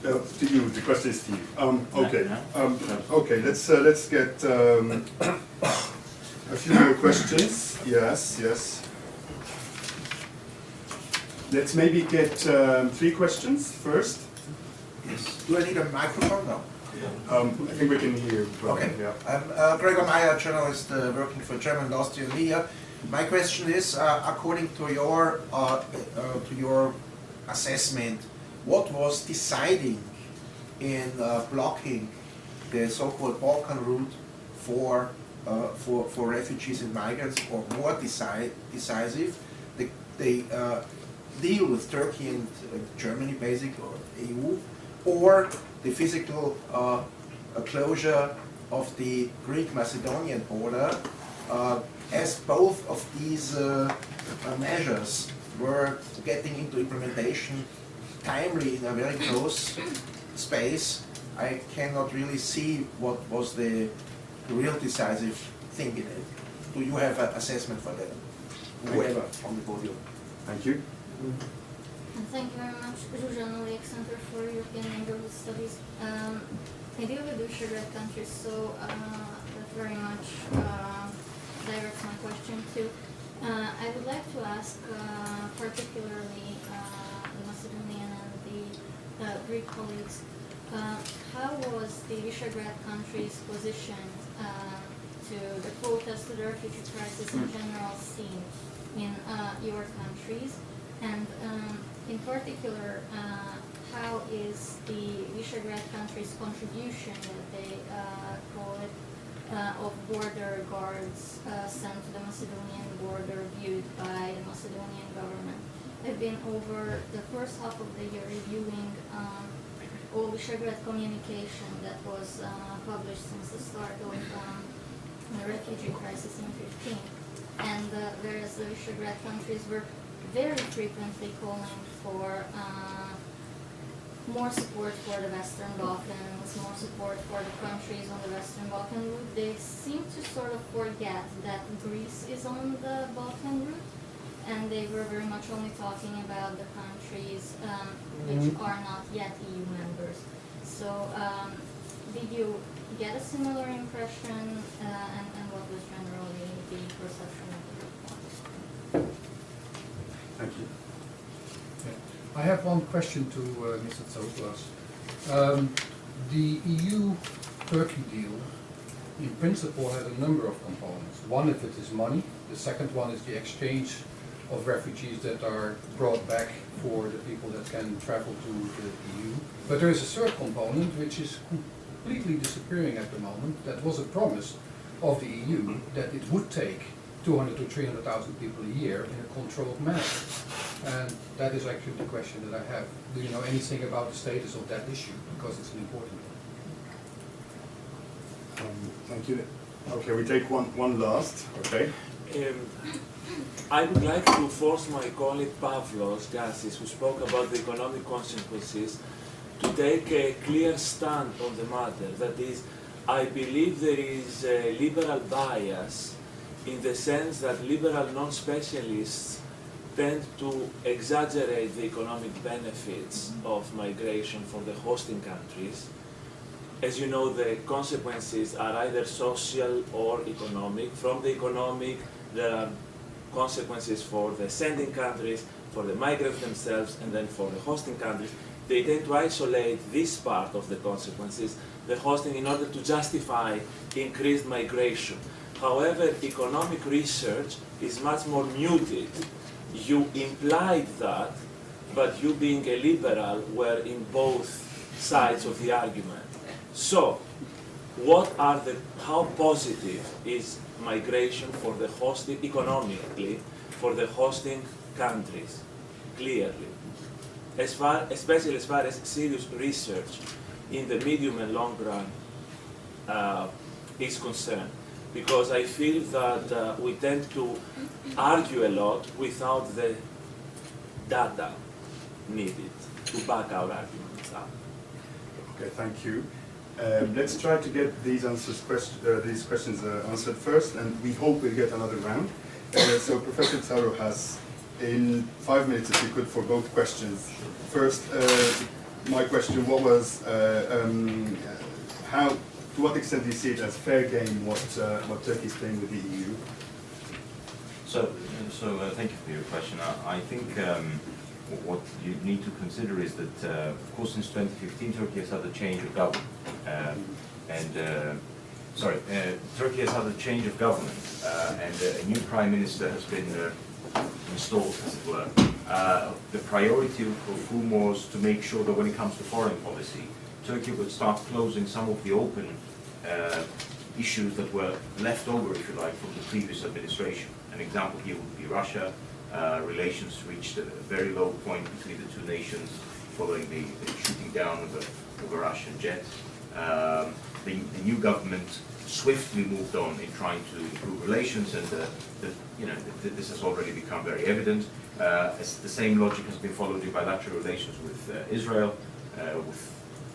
D: To you, the question is to you. Okay. Okay. Let's get a few more questions. Yes. Yes. Let's maybe get 3 questions first.
J: Do I need a microphone? No.
D: I think we can hear.
J: Okay.
D: Yeah.
J: I'm Gregor Meyer, journalist working for German and Austrian media. My question is, according to your assessment, what was deciding in blocking the so-called Balkan route for refugees and migrants, or more decisive, they deal with Turkey and Germany, basically, or EU, or the physical closure of the Greek-Macedonian border, as both of these measures were getting into implementation timely in a very close space. I cannot really see what was the real decisive thing in it. Do you have an assessment for that? Whoever on the podium.
D: Thank you.
K: And thank you very much, Zoran Ilievski Center for European Neighborhood Studies. I deal with Visegrad countries, so that very much directs my question to. I would like to ask particularly the Macedonian and the Greek colleagues, how was the Visegrad countries positioned to the protest, to the refugee crisis in general seen in your countries? And in particular, how is the Visegrad countries' contribution, that they call it, of border guards sent to the Macedonian border viewed by the Macedonian government? I've been over the first half of the year reviewing all Visegrad communication that was published since the start of the refugee crisis in 2015. And whereas the Visegrad countries were very frequently calling for more support for the Western Balkans, more support for the countries on the Western Balkan route, they seem to sort of forget that Greece is on the Balkan route, and they were very much only talking about the countries which are not yet EU members. So did you get a similar impression, and what was generally the perception of the response?
D: Thank you.
L: I have one question to Mr. Tsarouhas. The EU-Turkey deal, in principle, has a number of components. One of it is money. The second one is the exchange of refugees that are brought back for the people that can travel to the EU. But there is a third component, which is completely disappearing at the moment. That was a promise of the EU that it would take 200 to 300,000 people a year in a controlled manner. And that is actually the question that I have. Do you know anything about the status of that issue? Because it's an important one.
D: Thank you. Okay, we take one last. Okay.
G: I would like to force my colleague Pavlos Gkasis, who spoke about the economic consequences, to take a clear stand on the matter. That is, I believe there is a liberal bias in the sense that liberal non-specialists tend to exaggerate the economic benefits of migration from the hosting countries. As you know, the consequences are either social or economic. From the economic, there are consequences for the sending countries, for the migrants themselves, and then for the hosting countries. They tend to isolate this part of the consequences, the hosting, in order to justify increased migration. However, economic research is much more muted. You implied that, but you being a liberal were in both sides of the argument. So, how positive is migration for the hosting, economically, for the hosting countries, clearly? Especially as far as serious research in the medium and long run is concerned. Because I feel that we tend to argue a lot without the data needed to back our arguments up.
D: Okay, thank you. Let's try to get these questions answered first, and we hope we'll get another round. So, Professor Tsarouhas, in 5 minutes, if you could, for both questions. First, my question: what was to what extent do you see it as fair game what Turkey is playing with the EU?
E: So thank you for your question. I think what you need to consider is that, of course, since 2015, Turkey has had a change of government. Turkey has had a change of government, and a new prime minister has been installed, as it were. The priority of whom was to make sure that when it comes to foreign policy, Turkey would start closing some of the open issues that were left over, if you like, from the previous administration. An example here would be Russia. Relations reached a very low point between the two nations following the shooting down of a Russian jet. The new government swiftly moved on in trying to improve relations, and this has already become very evident. The same logic has been followed in bilateral relations with Israel,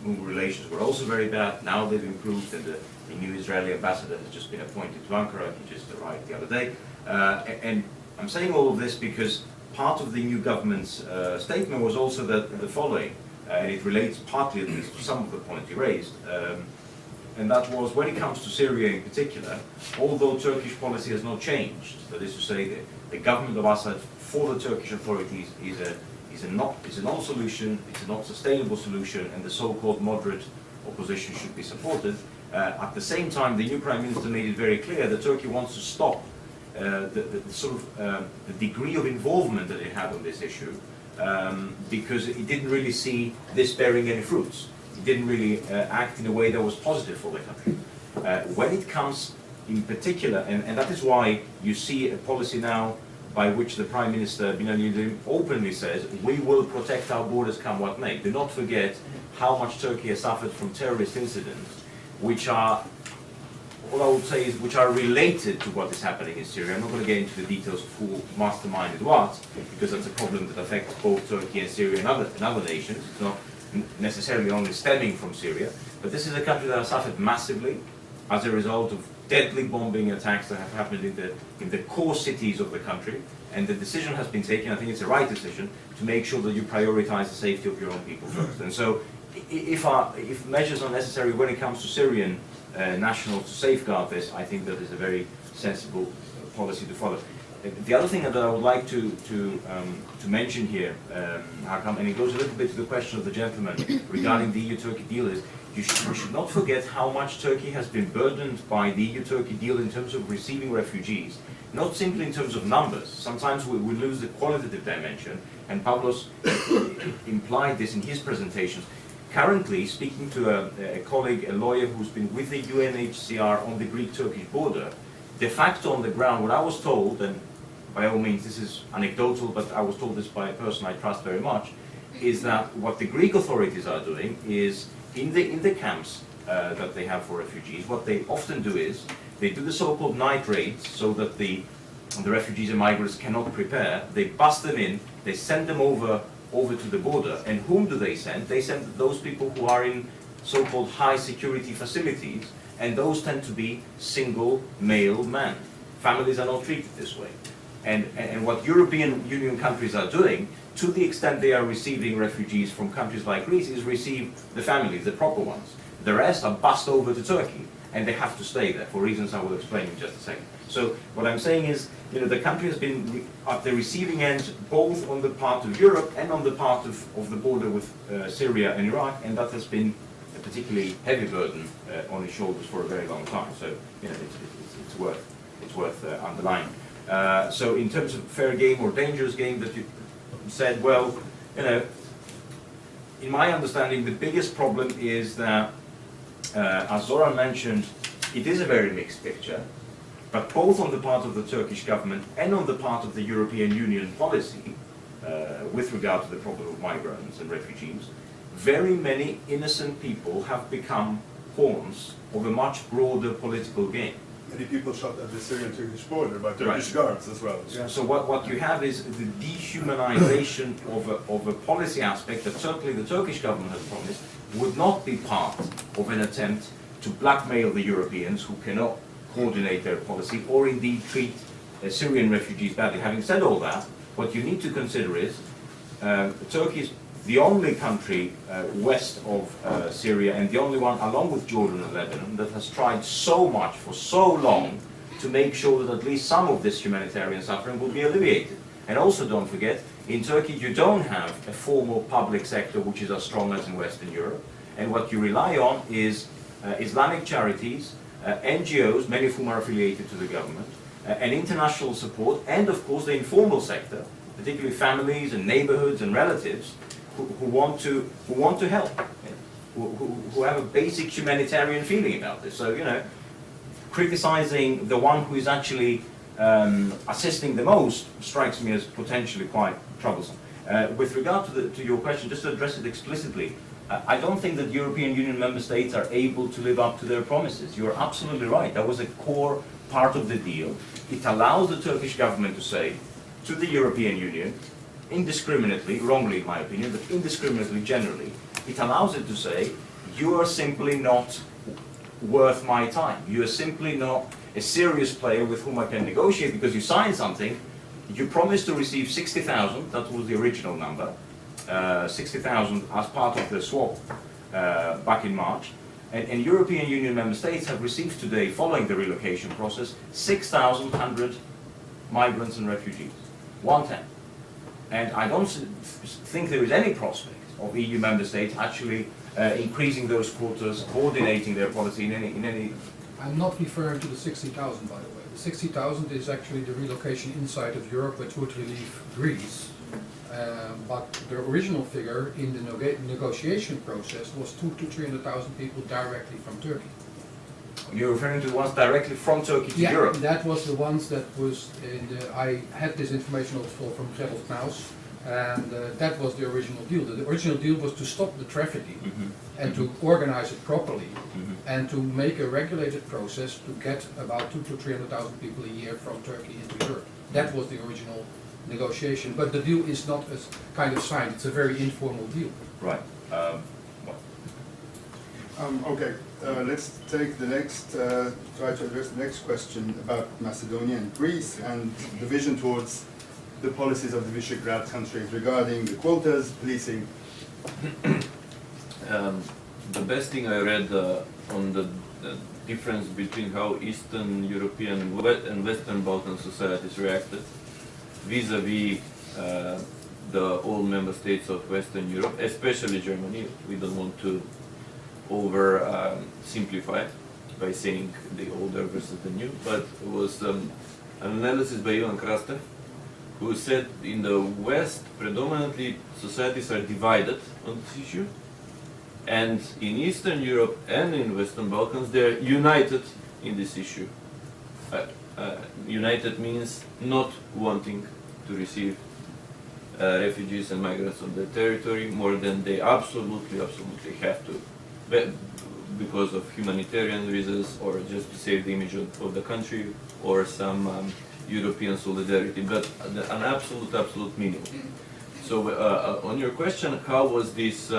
E: whom relations were also very bad. Now they've improved, and the new Israeli ambassador has just been appointed to Ankara. He just arrived the other day. And I'm saying all of this because part of the new government's statement was also that the following, and it relates partly to some of the points you raised, and that was when it comes to Syria in particular, although Turkish policy has not changed, that is to say that the government of Assad for the Turkish authorities is a non-solution, it's a not sustainable solution, and the so-called moderate opposition should be supported. At the same time, the new Prime Minister made it very clear that Turkey wants to stop the degree of involvement that it had on this issue, because it didn't really see this bearing any fruits. It didn't really act in a way that was positive for the country. When it comes in particular, and that is why you see a policy now by which the Prime Minister openly says, we will protect our borders come what may. Do not forget how much Turkey has suffered from terrorist incidents, which are, all I would say is, which are related to what is happening in Syria. I'm not going to get into the details of who masterminded what, because that's a problem that affects both Turkey and Syria and other nations. It's not necessarily only stemming from Syria, but this is a country that has suffered massively as a result of deadly bombing attacks that have happened in the core cities of the country, and the decision has been taken, I think it's the right decision, to make sure that you prioritize the safety of your own people first. And so if measures are necessary when it comes to Syrian nationals to safeguard this, I think that is a very sensible policy to follow. The other thing that I would like to mention here, and it goes a little bit to the question of the gentleman regarding the EU-Turkey deal, is you should not forget how much Turkey has been burdened by the EU-Turkey deal in terms of receiving refugees, not simply in terms of numbers. Sometimes we lose the qualitative dimension, and Pavlos implied this in his presentations. Currently, speaking to a colleague, a lawyer who's been with the UNHCR on the Greek-Turkish border, de facto on the ground, what I was told, and by all means this is anecdotal, but I was told this by a person I trust very much, is that what the Greek authorities are doing is, in the camps that they have for refugees, what they often do is, they do the so-called night raids, so that the refugees and migrants cannot prepare. They bust them in, they send them over to the border. And whom do they send? They send those people who are in so-called high security facilities, and those tend to be single male men. Families are not treated this way. And what European Union countries are doing, to the extent they are receiving refugees from countries like Greece, is receive the families, the proper ones. The rest are bussed over to Turkey, and they have to stay there for reasons I will explain in just a second. So what I'm saying is, the country has been at the receiving end, both on the part of Europe and on the part of the border with Syria and Iraq, and that has been a particularly heavy burden on its shoulders for a very long time. So it's worth underlining. So in terms of fair game or dangerous game that you said, well, in my understanding, the biggest problem is that, as Zoran mentioned, it is a very mixed picture, but both on the part of the Turkish government and on the part of the European Union policy with regard to the problem of migrants and refugees, very many innocent people have become pawns of a much broader political game.
D: Many people shot at the Syrian-Turkish border by Turkish guards as well.
E: Yeah. So what you have is the dehumanization of a policy aspect that certainly the Turkish government has promised would not be part of an attempt to blackmail the Europeans who cannot coordinate their policy or indeed treat Syrian refugees badly. Having said all that, what you need to consider is Turkey is the only country west of Syria and the only one, along with Jordan and Lebanon, that has tried so much for so long to make sure that at least some of this humanitarian suffering will be alleviated. And also don't forget, in Turkey you don't have a formal public sector which is as strong as in Western Europe, and what you rely on is Islamic charities, NGOs, many of whom are affiliated to the government, and international support, and of course the informal sector, particularly families and neighborhoods and relatives who want to help, who have a basic humanitarian feeling about this. So, criticizing the one who is actually assisting the most strikes me as potentially quite troublesome. With regard to your question, just to address it explicitly, I don't think that European Union member states are able to live up to their promises. You're absolutely right. That was a core part of the deal. It allows the Turkish government to say to the European Union, indiscriminately, wrongly in my opinion, but indiscriminately generally, it allows it to say, you are simply not worth my time. You are simply not a serious player with whom I can negotiate because you signed something, you promised to receive 60,000, that was the original number, 60,000 as part of the swap back in March, and European Union member states have received today, following the relocation process, 6,100 migrants and refugees, 1/10. And I don't think there is any prospect of EU member states actually increasing those quotas, coordinating their policy in any.
L: I'm not referring to the 60,000, by the way. The 60,000 is actually the relocation inside of Europe, which would relieve Greece. But the original figure in the negotiation process was 200,000 to 300,000 people directly from Turkey.
E: You're referring to the ones directly from Turkey to Europe?
L: Yeah, that was the ones that was I had this information also from Cyril Knaus, and that was the original deal. The original deal was to stop the trafficking and to organize it properly and to make a regulated process to get about 200,000 to 300,000 people a year from Turkey into Europe. That was the original negotiation, but the deal is not as kind of signed. It's a very informal deal.
E: Right.
D: Okay, let's take the next, try to address the next question about Macedonia and Greece and the vision towards the policies of the Visegrad countries regarding the quotas, policing.
H: The best thing I read on the difference between how Eastern European and Western Balkan societies reacted vis-a-vis the old member states of Western Europe, especially Germany. We don't want to simplify by saying the older versus the new, but it was an analysis by Jovan Teokarevic, who said in the West predominantly societies are divided on this issue, And in Eastern Europe and in Western Balkans, they're united in this issue. United means not wanting to receive refugees and migrants on their territory more than they absolutely have to, because of humanitarian reasons or just to save the image of the country or some European solidarity, but an absolute minimum. So on your question, how was this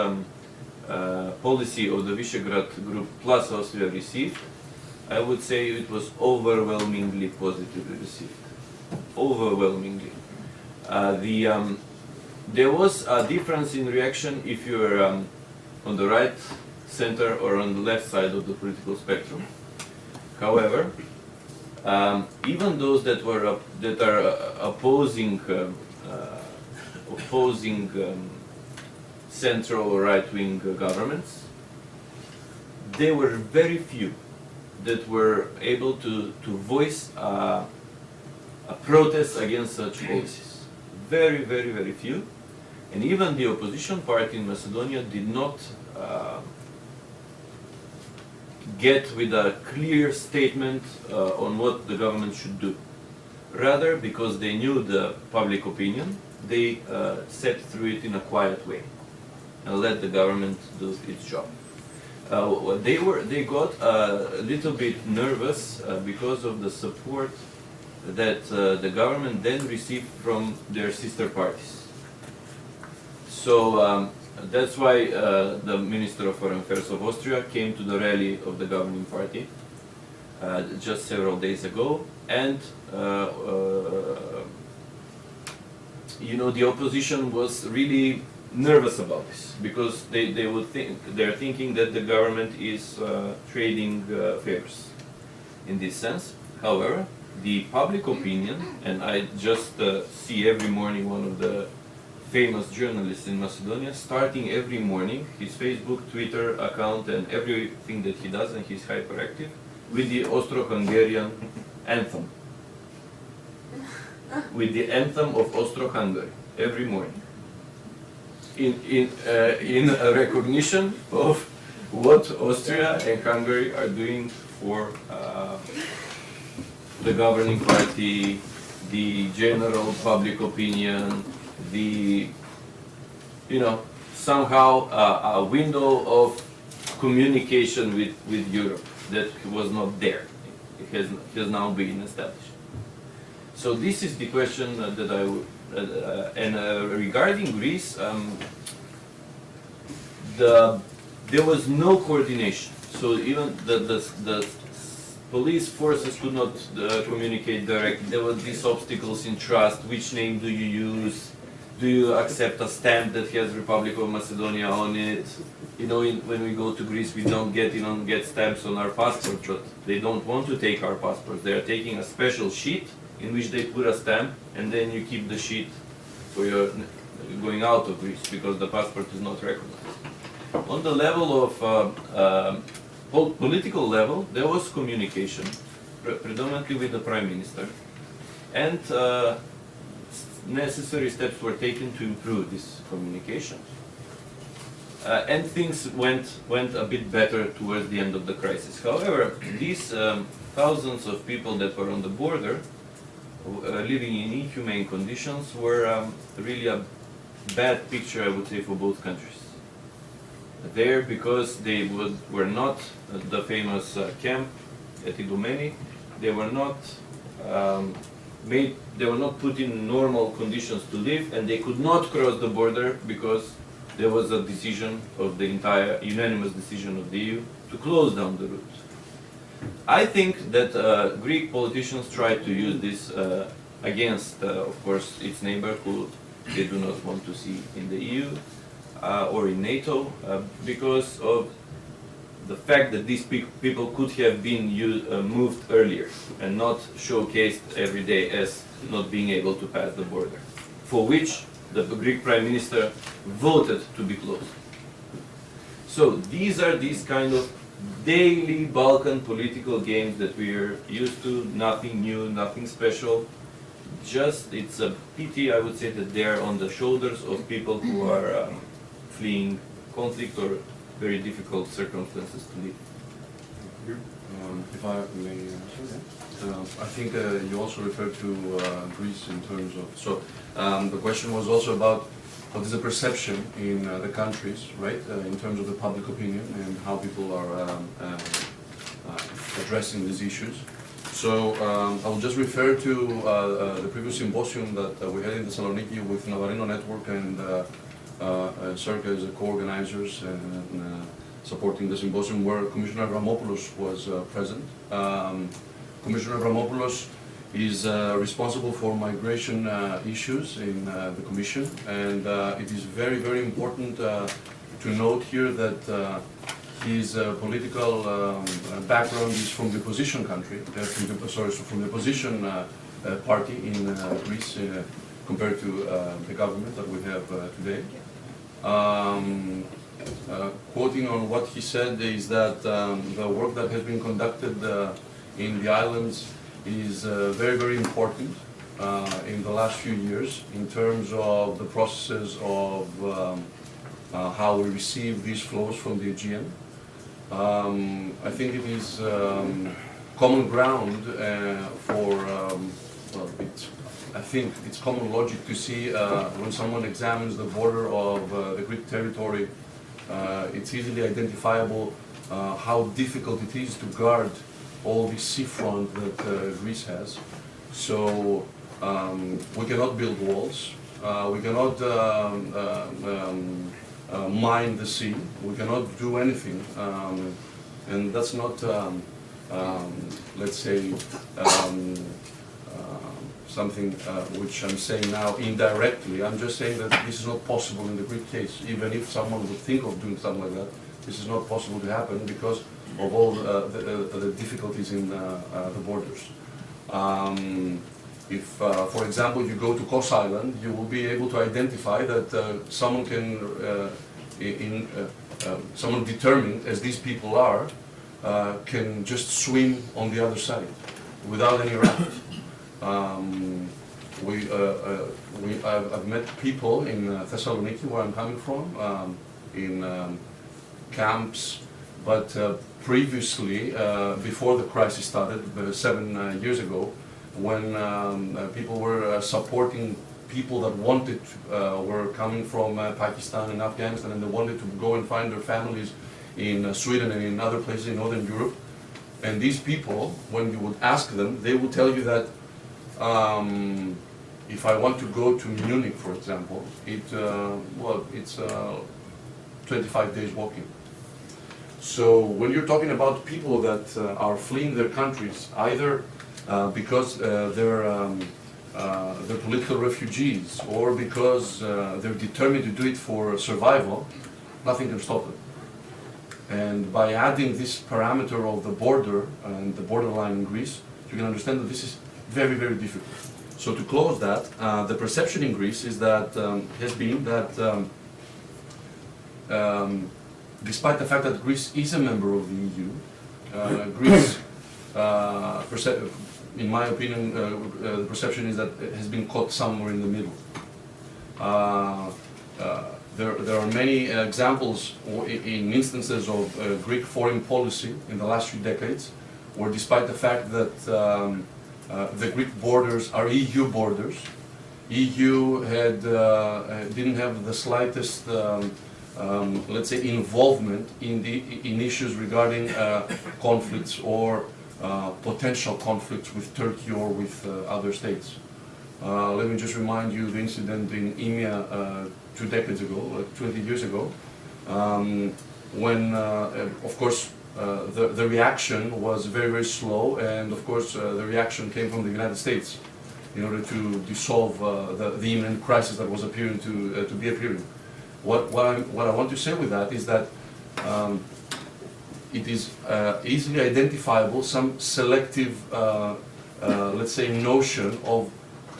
H: policy of the Visegrad Group plus Austria received? I would say it was overwhelmingly positively received. Overwhelmingly. There was a difference in reaction if you were on the right, center, or on the left side of the political spectrum. However, even those that are opposing central or right-wing governments, there were very few that were able to voice a protest against such policies. Very, very, very few. And even the opposition party in Macedonia did not get with a clear statement on what the government should do. Rather, because they knew the public opinion, they sat through it in a quiet way and let the government do its job. They got a little bit nervous because of the support that the government then received from their sister parties. So that's why the Minister of Foreign Affairs of Austria came to the rally of the governing party just several days ago, and the opposition was really nervous about this because they're thinking that the government is trading favors in this sense. However, the public opinion, and I just see every morning one of the famous journalists in Macedonia starting every morning his Facebook, Twitter account and everything that he does, and he's hyperactive, with the Austro-Hungarian anthem. With the anthem of Austro-Hungary every morning. In a recognition of what Austria and Hungary are doing for the governing party, the general public opinion, somehow a window of communication with Europe that was not there. It has now been established. So this is the question that I would, regarding Greece, there was no coordination. So even the police forces could not communicate directly. There were these obstacles in trust. Which name do you use? Do you accept a stamp that has Republic of Macedonia on it? When we go to Greece, we don't get stamps on our passport, but they don't want to take our passports. They are taking a special sheet in which they put a stamp, and then you keep the sheet for your going out of Greece because the passport is not recognized. On the level of political level, there was communication, predominantly with the Prime Minister, and necessary steps were taken to improve this communication. And things went a bit better towards the end of the crisis. However, these thousands of people that were on the border, living in inhumane conditions, were really a bad picture, I would say, for both countries. There, because they were not the famous camp at Idomeni, they were not put in normal conditions to live, and they could not cross the border because there was a decision of the entire unanimous decision of the EU to close down the route. I think that Greek politicians tried to use this against, of course, its neighbor, who they do not want to see in the EU or in NATO, because of the fact that these people could have been moved earlier and not showcased every day as not being able to pass the border, for which the Greek Prime Minister voted to be closed. So these are these kind of daily Balkan political games that we are used to, nothing new, nothing special. Just, it's a pity, I would say, that they're on the shoulders of people who are fleeing conflict or very difficult circumstances to live.
F: If I may answer, I think you also referred to Greece in terms of, so the question was also about what is the perception in the countries, right, in terms of the public opinion and how people are addressing these issues. So I will just refer to the previous symposium that we had in Thessaloniki with Navarino Network and SEERC as co-organizers and supporting the symposium, where Commissioner Avramopoulos was present. Commissioner Avramopoulos is responsible for migration issues in the Commission, and it is very, very important to note here that his political background is from the opposition country, from the opposition party in Greece compared to the government that we have today. Quoting on what he said is that the work that has been conducted in the islands is very, very important in the last few years in terms of the processes of how we receive these flows from the Aegean. I think it is common ground for, I think it's common logic to see when someone examines the border of the Greek territory, it's easily identifiable how difficult it is to guard all the seafront that Greece has. So we cannot build walls, we cannot mine the sea, we cannot do anything, and that's not, let's say, something which I'm saying now indirectly. I'm just saying that this is not possible in the Greek case. Even if someone would think of doing something like that, this is not possible to happen because of all the difficulties in the borders. If, for example, you go to Kos Island, you will be able to identify that someone can, someone determined, as these people are, can just swim on the other side without any raft. I've met people in Thessaloniki, where I'm coming from, in camps, but previously, before the crisis started, 7 years ago, when people were supporting people that wanted, were coming from Pakistan and Afghanistan, and they wanted to go and find their families in Sweden and in other places in Northern Europe. And these people, when you would ask them, they would tell you that if I want to go to Munich, for example, it's 25 days walking. So when you're talking about people that are fleeing their countries, either because they're political refugees or because they're determined to do it for survival, nothing can stop them. And by adding this parameter of the border and the borderline in Greece, you can understand that this is very, very difficult. So to close that, the perception in Greece is that, has been that despite the fact that Greece is a member of the EU, Greece, in my opinion, the perception is that it has been caught somewhere in the middle. There are many examples in instances of Greek foreign policy in the last few decades, where despite the fact that the Greek borders are EU borders, EU didn't have the slightest, let's say, involvement in issues regarding conflicts or potential conflicts with Turkey or with other states. Let me just remind you the incident in EMEA 2 decades ago, like 20 years ago, when, of course, the reaction was very, very slow, and of course the reaction came from the United States in order to dissolve the imminent crisis that was appearing to be appearing. What I want to say with that is that it is easily identifiable some selective, let's say, notion of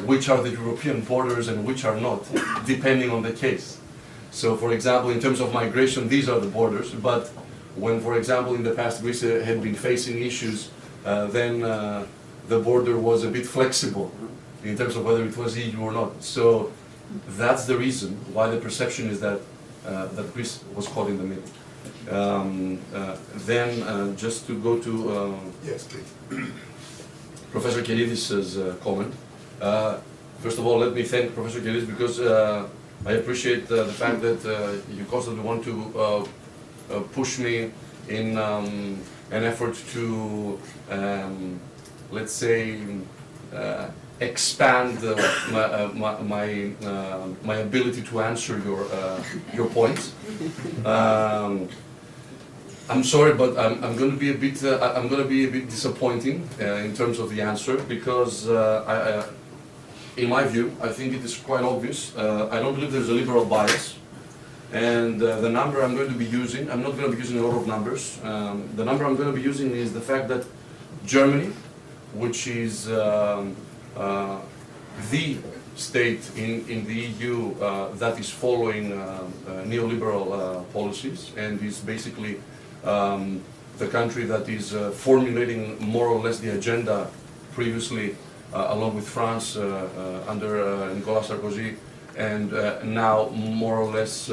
F: which are the European borders and which are not, depending on the case. So, for example, in terms of migration, these are the borders, but when, for example, in the past Greece had been facing issues, then the border was a bit flexible in terms of whether it was EU or not. So that's the reason why the perception is that that Greece was caught in the middle. Then just to go to
D: Yes, please.
F: Professor Kelivis's comment. First of all, let me thank Professor Kelis because I appreciate the fact that you constantly want to push me in an effort to, let's say, expand my ability to answer your points. I'm sorry, but I'm going to be a bit disappointing in terms of the answer because in my view, I think it is quite obvious. I don't believe there's a liberal bias, and the number I'm going to be using, I'm not going to be using a lot of numbers. The number I'm going to be using is the fact that Germany, which is the state in the EU that is following neoliberal policies and is basically the country that is formulating more or less the agenda previously along with France under Nicolas Sarkozy, and now more or less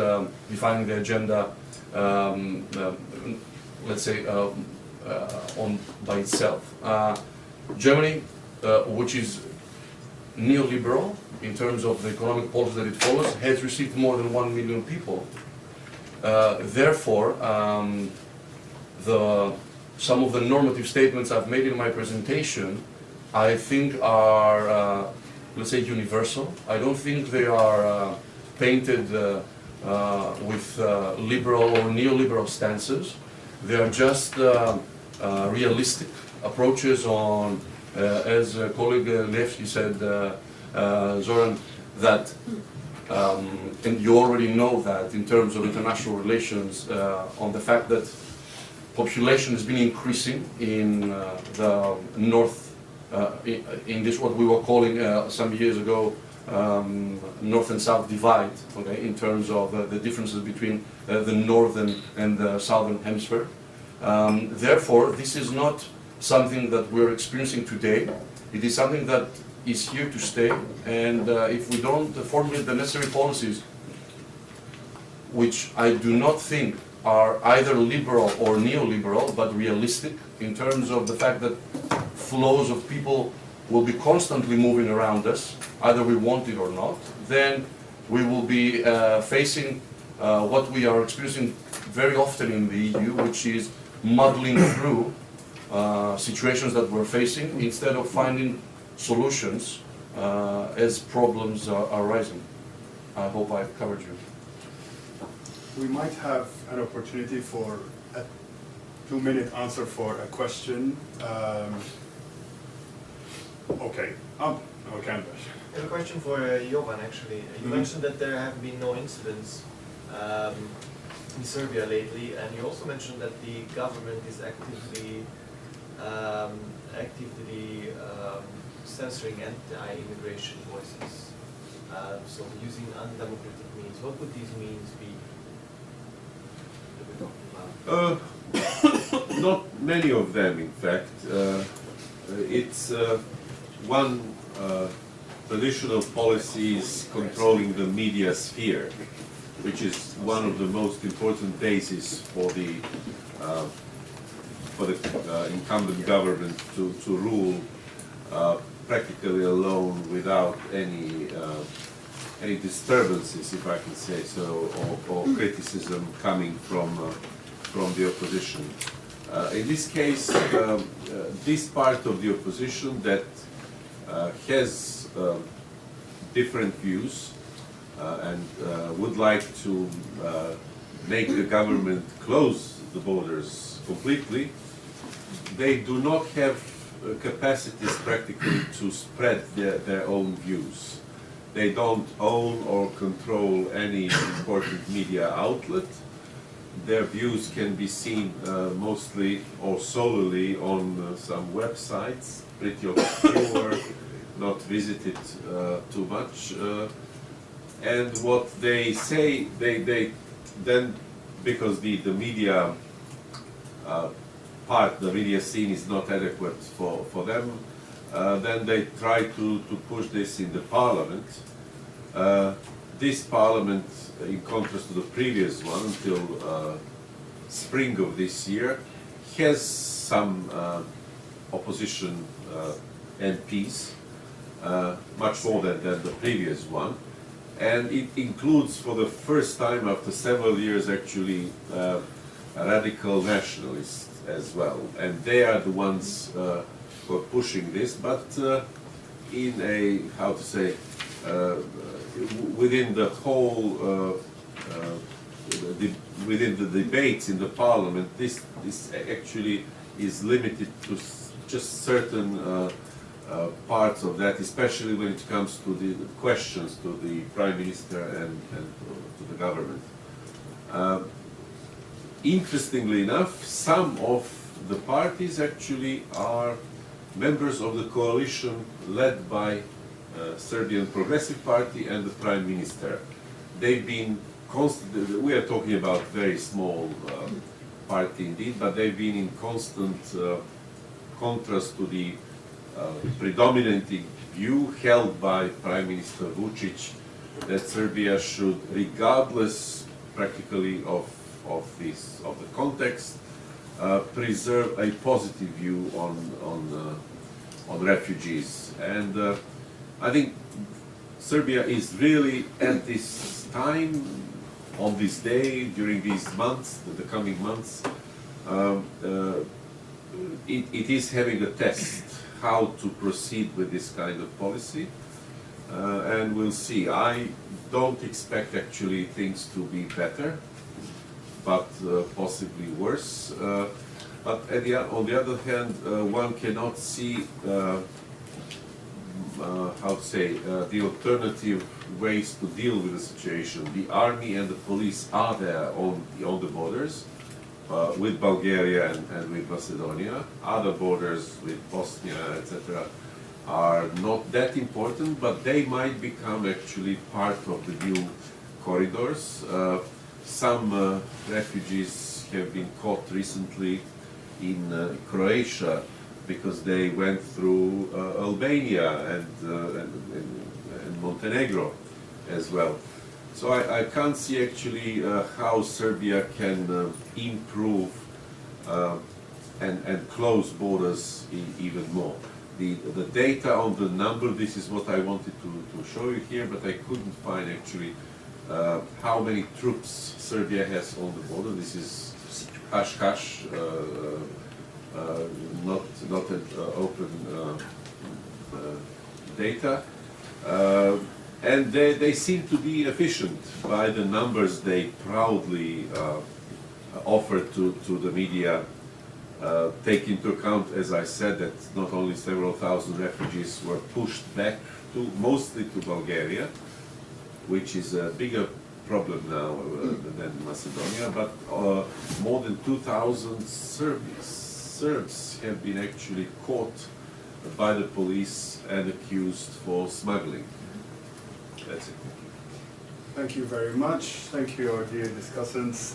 F: defining the agenda, let's say, by itself. Germany, which is neoliberal in terms of the economic policy that it follows, has received more than 1 million people. Therefore, some of the normative statements I've made in my presentation I think are, let's say, universal. I don't think they are painted with liberal or neoliberal stances. They are just realistic approaches on, as colleague Ilievski said, Zoran, that, and you already know that in terms of international relations, on the fact that population has been increasing in the north, in this what we were calling some years ago north and south divide, okay, in terms of the differences between the northern and the southern hemisphere. Therefore, this is not something that we're experiencing today. It is something that is here to stay, and if we don't formulate the necessary policies, which I do not think are either liberal or neoliberal, but realistic in terms of the fact that flows of people will be constantly moving around us, either we want it or not, then we will be facing what we are experiencing very often in the EU, which is muddling through situations that we're facing instead of finding solutions as problems are rising. I hope I've covered you.
D: We might have an opportunity for a 2-minute answer for a question. Okay. Okay.
M: I have a question for Jovan, actually. You mentioned that there have been no incidents in Serbia lately, and you also mentioned that the government is actively censoring anti-immigration voices. So using undemocratic means. What would these means be?
I: Not many of them, in fact. It's one traditional policy is controlling the media sphere, which is one of the most important bases for the incumbent government to rule practically alone without any disturbances, if I can say so, or criticism coming from the opposition. In this case, this part of the opposition that has different views and would like to make the government close the borders completely, they do not have capacities practically to spread their own views. They don't own or control any important media outlet. Their views can be seen mostly or solely on some websites, pretty obscure, not visited too much. And what they say, they then, because the media the media scene is not adequate for them, then they try to push this in the parliament. This parliament, in contrast to the previous one, until spring of this year has some opposition MPs, much more than the previous one. And it includes, for the first time after several years, actually radical nationalists as well. And they are the ones who are pushing this, but in a, how to say, within the whole, within the debates in the parliament, this actually is limited to just certain parts of that, especially when it comes to the questions to the Prime Minister and to the government. Interestingly enough, some of the parties actually are members of the coalition led by Serbian Progressive Party and the Prime Minister. They've been constantly, we are talking about very small party indeed, but they've been in constant contrast to the predominant view held by Prime Minister Vučić that Serbia should, regardless practically of the context, preserve a positive view on refugees. And I think Serbia is really at this time, on this day, during these months, the coming months, it is having a test how to proceed with this kind of policy, and we'll see. I don't expect actually things to be better, but possibly worse. But on the other hand, one cannot see how to say, the alternative ways to deal with the situation. The army and the police are there on the borders with Bulgaria and with Macedonia. Other borders with Bosnia, etc., are not that important, but they might become actually part of the new corridors. Some refugees have been caught recently in Croatia because they went through Albania and Montenegro as well. So I can't see actually how Serbia can improve and close borders even more. The data on the number, this is what I wanted to show you here, but I couldn't find actually how many troops Serbia has on the border. This is hash, not an open data. And they seem to be efficient by the numbers they proudly offer to the media. Take into account, as I said, that not only several thousand refugees were pushed back mostly to Bulgaria, which is a bigger problem now than Macedonia, but more than 2,000 Serbs have been actually caught by the police and accused for smuggling. That's it.
D: Thank you very much. Thank you, our dear discussants.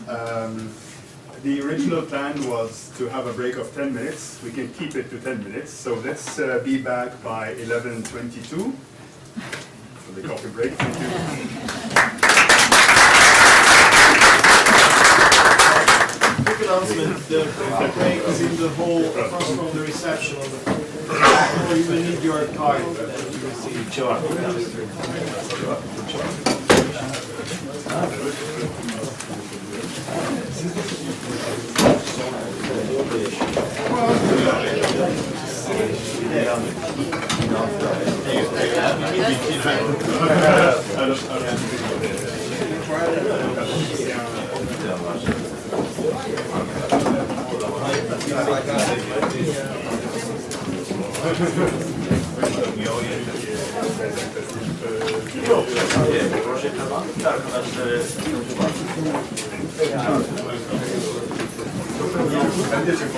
D: The original plan was to have a break of 10 minutes. We can keep it to 10 minutes. So let's be back by 11:22 for the coffee break. Thank you.
M: Quick announcement, the coffee break is in the hall across from the reception on the floor. You will need your card that you receive. Sure.
D: Ben de çok